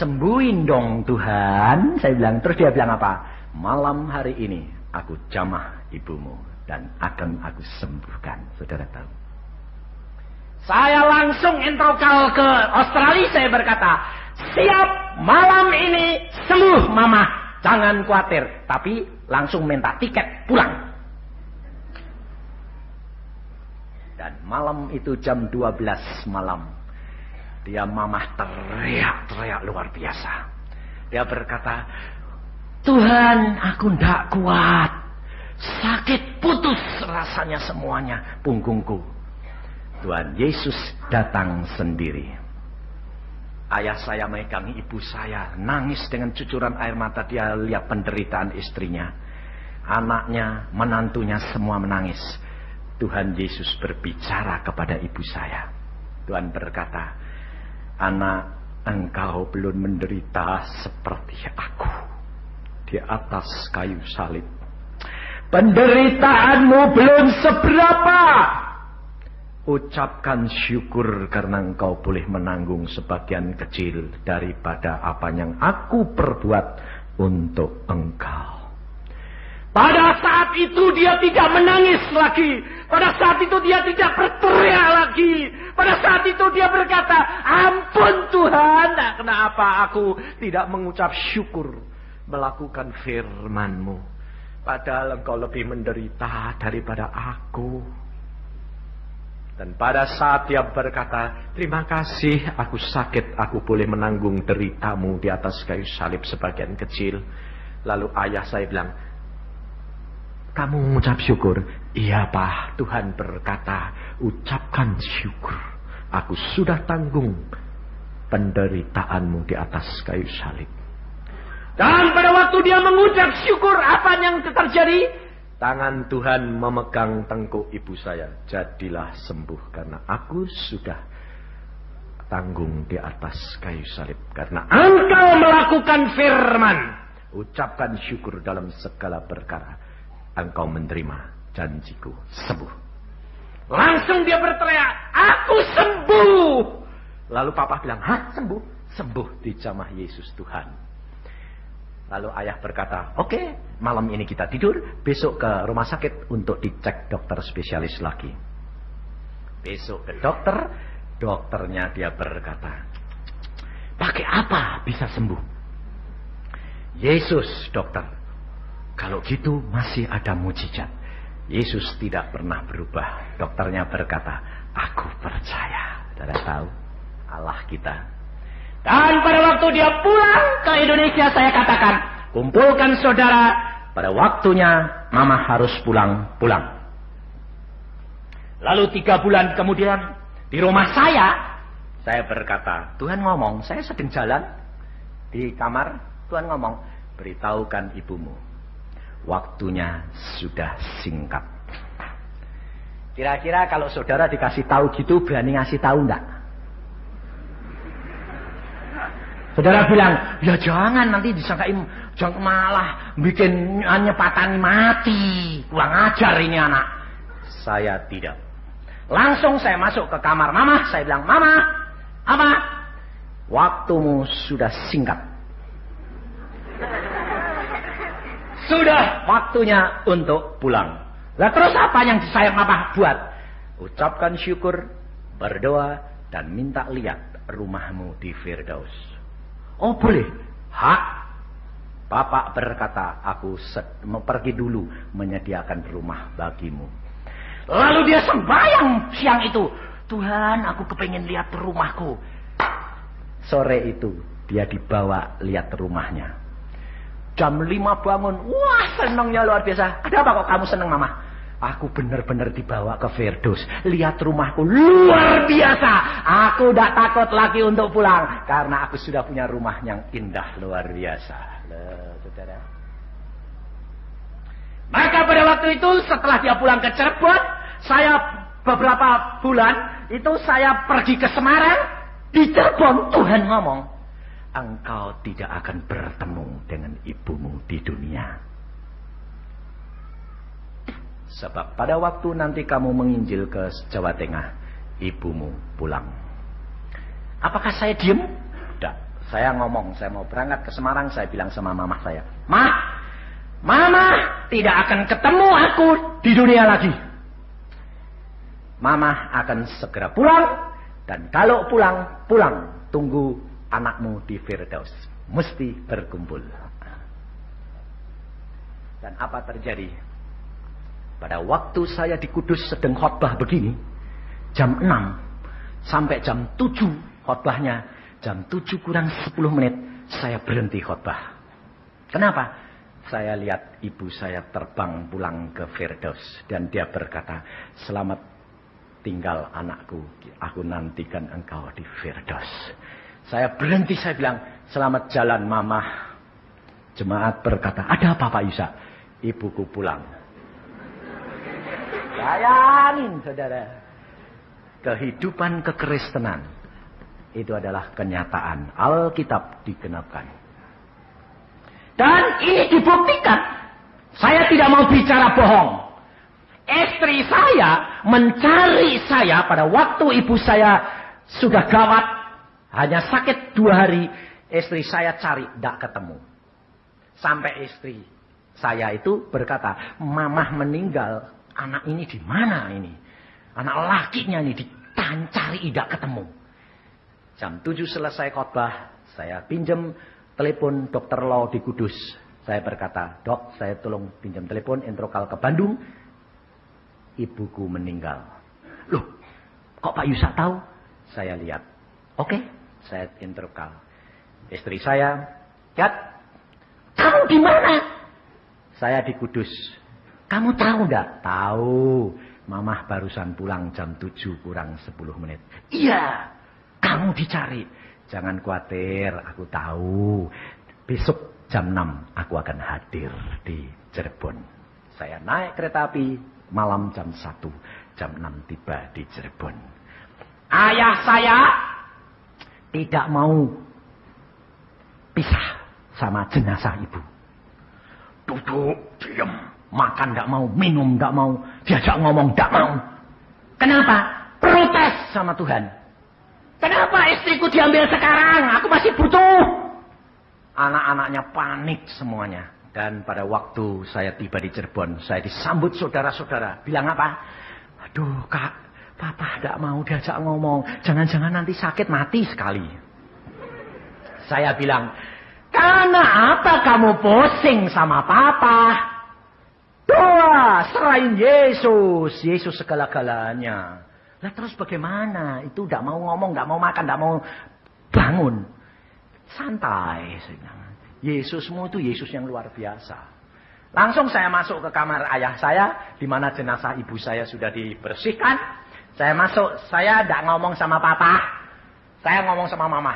sembuhin dong Tuhan. Saya bilang, terus dia bilang apa? Malam hari ini, aku jamah ibumu. Dan akan aku sembuhkan. Saudara tahu. Saya langsung entrokal ke Australia. Saya berkata, siap, malam ini sembuh mama. Jangan khawatir. Tapi langsung minta tiket pulang. Dan malam itu jam 12 malam. Dia mamah teriak-teriak luar biasa. Dia berkata, Tuhan, aku tidak kuat. Sakit putus rasanya semuanya punggungku. Tuhan Yesus datang sendiri. Ayah saya megang ibu saya, nangis dengan cucuran air mata. Dia lihat penderitaan istrinya, anaknya, menantunya semua menangis. Tuhan Yesus berbicara kepada ibu saya. Tuhan berkata, anak, engkau belum menderita seperti aku di atas kayu salib. Penderitaanmu belum seberapa. Ucapkan syukur karena engkau boleh menanggung sebagian kecil daripada apa yang aku perbuat untuk engkau. Pada saat itu dia tidak menangis lagi. Pada saat itu dia tidak berteriak lagi. saat itu dia berkata, ampun Tuhan, kenapa aku tidak mengucap syukur melakukan firman-Mu. Padahal Engkau lebih menderita daripada aku. Dan pada saat dia berkata, terima kasih aku sakit, aku boleh menanggung deritamu di atas kayu salib sebagian kecil. Lalu ayah saya bilang, kamu mengucap syukur? Iya Pak, Tuhan berkata, ucapkan syukur. Aku sudah tanggung penderitaanmu di atas kayu salib. Dan pada waktu dia mengucap syukur, apa yang terjadi? Tangan Tuhan memegang tengkuk ibu saya. Jadilah sembuh karena aku sudah tanggung di atas kayu salib. Karena engkau melakukan firman. Ucapkan syukur dalam segala perkara. Engkau menerima janjiku, sembuh. Langsung dia berteriak, aku sembuh. Lalu papa bilang, hah sembuh? Sembuh di jamah Yesus Tuhan. Lalu ayah berkata, oke, malam ini kita tidur, besok ke rumah sakit untuk dicek dokter spesialis lagi. Besok ke dokter, dokternya dia berkata, pakai apa bisa sembuh? Yesus dokter. Kalau gitu masih ada mujizat. Yesus tidak pernah berubah. Dokternya berkata, aku percaya. Saudara tahu Allah kita. Dan pada waktu dia pulang ke Indonesia, saya katakan, kumpulkan saudara, pada waktunya mama harus pulang. Lalu 3 bulan kemudian, di rumah saya berkata, Tuhan ngomong, saya sedang jalan di kamar, Tuhan ngomong, beritahukan ibumu, waktunya sudah singkat. Kira-kira kalau saudara dikasih tahu gitu, berani ngasih tahu enggak? Saudara bilang, ya jangan nanti disangkain, jangan malah bikin nyepatani mati. Kurang ajar ini anak. Saya tidak. Langsung saya masuk ke kamar mama, saya bilang, mama, apa? Waktumu sudah singkat. Sudah waktunya untuk pulang. Nah terus apa yang sayang mama buat? Ucapkan syukur, berdoa, dan minta lihat rumahmu di Firdaus. Oh boleh, hak. Bapak berkata, aku mau pergi dulu menyediakan rumah bagimu. Lalu dia sembahyang siang itu. Tuhan, aku kepingin lihat rumahku. Sore itu dia dibawa lihat rumahnya. Jam 5 bangun, wah senangnya luar biasa. Ada apa kok kamu senang mama? Aku benar-benar dibawa ke Firdaus. Lihat rumahku luar biasa. Aku tidak takut lagi untuk pulang. Karena aku sudah punya rumah yang indah luar biasa. Loh, saudara. Maka pada waktu itu setelah dia pulang ke Cirebon. Saya beberapa bulan itu saya pergi ke Semarang. Di Cirebon Tuhan ngomong. Engkau tidak akan bertemu dengan ibumu di dunia. Sebab pada waktu nanti kamu menginjil ke Jawa Tengah, ibumu pulang. Apakah saya diem? Tidak. Saya ngomong, saya mau berangkat ke Semarang, saya bilang sama mama saya, Mama tidak akan ketemu aku di dunia lagi. Mama akan segera pulang, dan kalau pulang, tunggu anakmu di Firdaus. Mesti berkumpul. Dan apa terjadi? Pada waktu saya di Kudus sedang khotbah begini, jam 6 sampai jam 7 khotbahnya, jam 7 kurang 10 menit saya berhenti khotbah. Kenapa? Saya lihat ibu saya terbang pulang ke Firdaus dan dia berkata, selamat tinggal anakku, aku nantikan engkau di Firdaus. Saya berhenti, saya bilang, selamat jalan mama. Jemaat berkata, ada apa Pak Yusa? Ibuku pulang. Bayangin saudara, kehidupan kekristenan itu adalah kenyataan. Alkitab digenapkan. Dan ini dibuktikan. Saya tidak mau bicara bohong. Istri saya mencari saya pada waktu ibu saya sudah gawat. Hanya sakit 2 hari. Istri saya cari, tidak ketemu. Sampai istri saya itu berkata, mamah meninggal. Anak ini di mana ini? Anak lakinya ini cari tidak ketemu. Jam 7 selesai khotbah, saya pinjam telepon Dr. Lo di Kudus. Saya berkata, Dok, saya tolong pinjam telepon Entrokal ke Bandung. Ibuku meninggal. Loh, kok Pak Yusak tahu? Saya lihat. Oke, saya Entrokal. Istri saya, Kat, kamu di mana? Saya di Kudus. Kamu tahu enggak? Tahu. Mamah barusan pulang jam 7 kurang 10 menit. Iya, kamu dicari. Jangan khawatir, aku tahu. Besok jam 6 aku akan hadir di Cirebon. Saya naik kereta api malam jam 1. Jam 6 tiba di Cirebon. Ayah saya tidak mau pisah sama jenazah ibu. Duduk, diam. Makan tidak mau, minum tidak mau, diajak ngomong tidak mau. Kenapa? Protes sama Tuhan. Kenapa istriku diambil sekarang? Aku masih butuh. Anak-anaknya panik semuanya. Dan pada waktu saya tiba di Cirebon, saya disambut saudara-saudara. Bilang apa? Aduh Kak, Papa tidak mau diajak ngomong. Jangan-jangan nanti sakit mati sekali. Saya bilang, karena apa kamu pusing sama Papa? Doa, serahin Yesus. Yesus segala-galanya. Lah terus bagaimana? Itu tidak mau ngomong, tidak mau makan, tidak mau bangun. Santai. Yesusmu itu Yesus yang luar biasa. Langsung saya masuk ke kamar ayah saya, di mana jenazah ibu saya sudah dibersihkan. Saya masuk, saya tidak ngomong sama papa. Saya ngomong sama mama.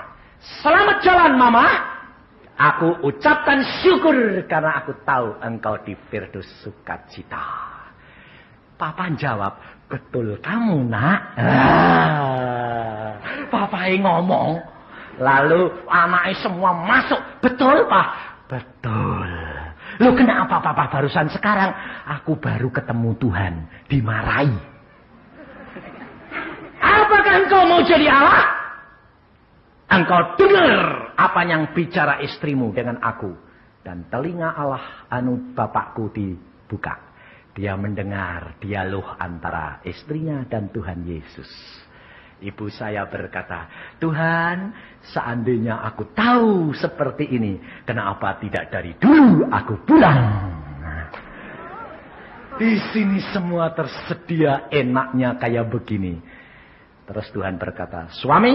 Selamat jalan mama. Aku ucapkan syukur karena aku tahu engkau di Firdaus sukacita. Papa jawab, betul kamu nak. Papa ngomong. Lalu anaknya semua masuk. Betul pak? Betul. Lu kenapa papa barusan sekarang? Aku baru ketemu Tuhan. Dimarahi. Apakah engkau mau jadi Allah? Engkau dengar apa yang bicara istrimu dengan aku. Dan telinga Allah bapakku dibuka. Dia mendengar dialog antara istrinya dan Tuhan Yesus. Ibu saya berkata, Tuhan, seandainya aku tahu seperti ini, kenapa tidak dari dulu aku pulang? Di sini semua tersedia enaknya kayak begini. Terus Tuhan berkata, suami,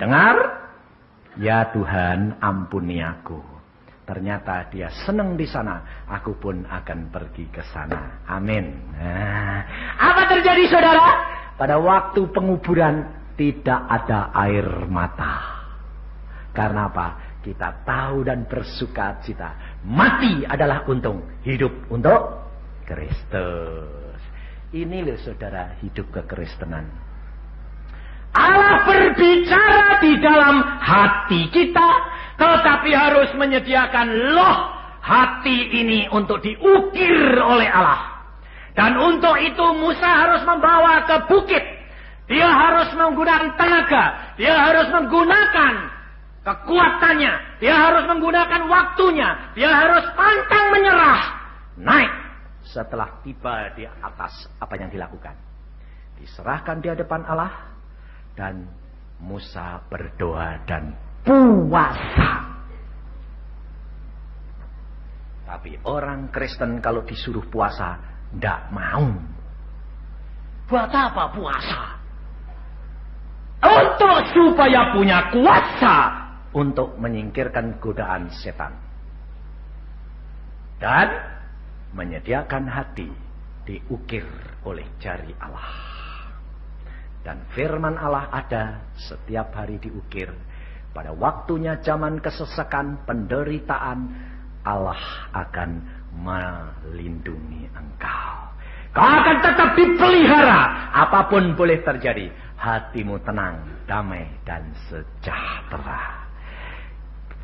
dengar. Ya Tuhan, ampuni aku. Ternyata dia senang di sana. Aku pun akan pergi ke sana. Amin. Nah, apa terjadi saudara? Pada waktu penguburan tidak ada air mata. Karena apa? Kita tahu dan bersuka cita. Mati adalah untung. Hidup untuk Kristus. Ini loh saudara, hidup kekristenan. Allah berbicara di dalam hati kita, tetapi harus menyediakan loh hati ini untuk diukir oleh Allah. Dan untuk itu Musa harus membawa ke bukit. Dia harus menggunakan tenaga, dia harus menggunakan kekuatannya, dia harus menggunakan waktunya, dia harus pantang menyerah. Naik setelah tiba di atas apa yang dilakukan. Diserahkan di hadapan Allah. Dan Musa berdoa dan puasa. Tapi orang Kristen kalau disuruh puasa, tidak mau. Buat apa puasa? Untuk supaya punya kuasa untuk menyingkirkan godaan setan. Dan menyediakan hati diukir oleh jari Allah. Dan firman Allah ada setiap hari diukir. Pada waktunya zaman kesesakan, penderitaan, Allah akan melindungi engkau. Kau akan tetap dipelihara. Apapun boleh terjadi. Hatimu tenang, damai, dan sejahtera.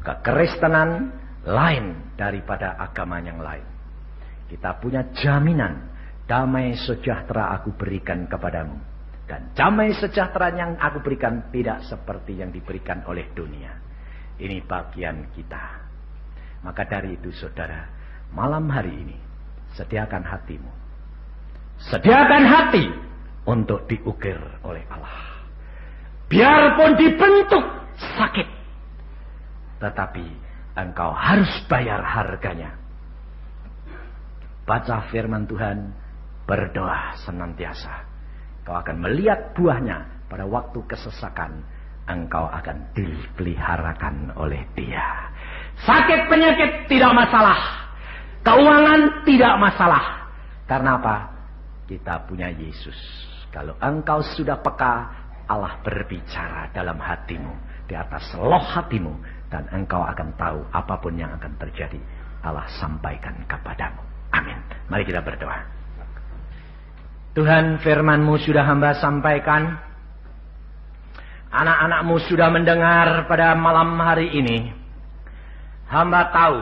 Kekristenan lain daripada agama yang lain. Kita punya jaminan. Damai sejahtera aku berikan kepadamu. Dan damai sejahtera yang aku berikan tidak seperti yang diberikan oleh dunia. Ini bagian kita. Maka dari itu saudara, malam hari ini, sediakan hatimu. Sediakan hati untuk diukir oleh Allah. Biarpun dibentuk sakit, tetapi engkau harus bayar harganya. Baca firman Tuhan, berdoa senantiasa. Kau akan melihat buahnya pada waktu kesesakan. Engkau akan dipeliharakan oleh Dia. Sakit penyakit tidak masalah. Keuangan tidak masalah. Karena apa? Kita punya Yesus. Kalau engkau sudah peka, Allah berbicara dalam hatimu, di atas loh hatimu, dan engkau akan tahu apapun yang akan terjadi, Allah sampaikan kepadamu. Amin. Mari kita berdoa. Tuhan, firman-Mu sudah hamba sampaikan. Anak-anak-Mu sudah mendengar pada malam hari ini. Hamba tahu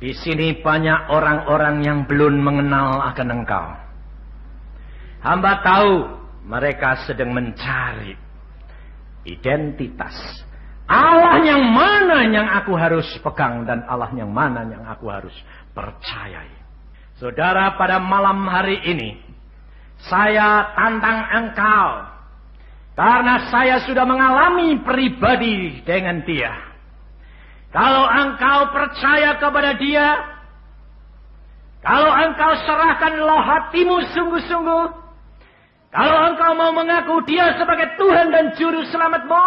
di sini banyak orang-orang yang belum mengenal akan Engkau. Hamba tahu mereka sedang mencari identitas. Allah yang mana yang aku harus pegang dan Allah yang mana yang aku harus percayai. Saudara, pada malam hari ini saya tantang engkau karena saya sudah mengalami pribadi dengan Dia. Kalau engkau percaya kepada Dia, kalau engkau serahkan loh hatimu sungguh-sungguh, kalau engkau mau mengaku Dia sebagai Tuhan dan Juru Selamatmu,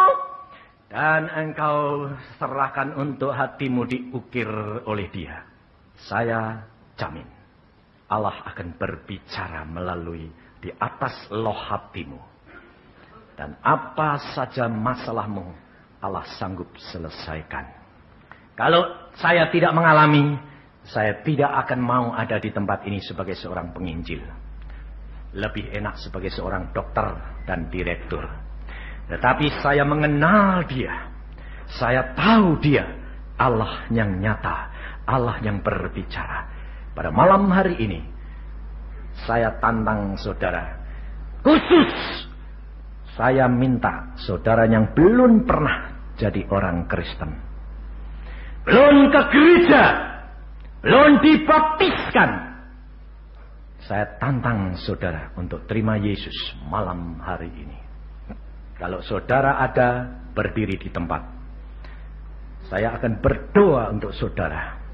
dan engkau serahkan untuk hatimu diukir oleh Dia, saya jamin Allah akan berbicara melalui di atas loh hatimu. Dan apa saja masalahmu, Allah sanggup selesaikan. Kalau saya tidak mengalami, saya tidak akan mau ada di tempat ini sebagai seorang penginjil. Lebih enak sebagai seorang dokter dan direktur. Tetapi saya mengenal Dia. Saya tahu Dia, Allah yang nyata, Allah yang berbicara. Pada malam hari ini, saya tantang saudara. Khusus, saya minta saudara yang belum pernah jadi orang Kristen, belum ke gereja, belum dibaptiskan, saya tantang saudara untuk terima Yesus malam hari ini. Kalau saudara ada berdiri di tempat, saya akan berdoa untuk saudara.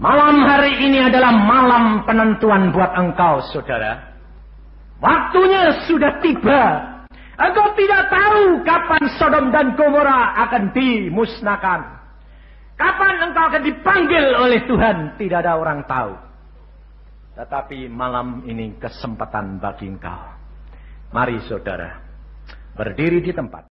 Malam hari ini adalah malam penentuan buat engkau, saudara. Waktunya sudah tiba. Engkau tidak tahu kapan Sodom dan Gomora akan dimusnahkan. Kapan engkau akan dipanggil oleh Tuhan, tidak ada orang tahu. Tetapi malam ini kesempatan bagi engkau. Mari saudara, berdiri di tempat.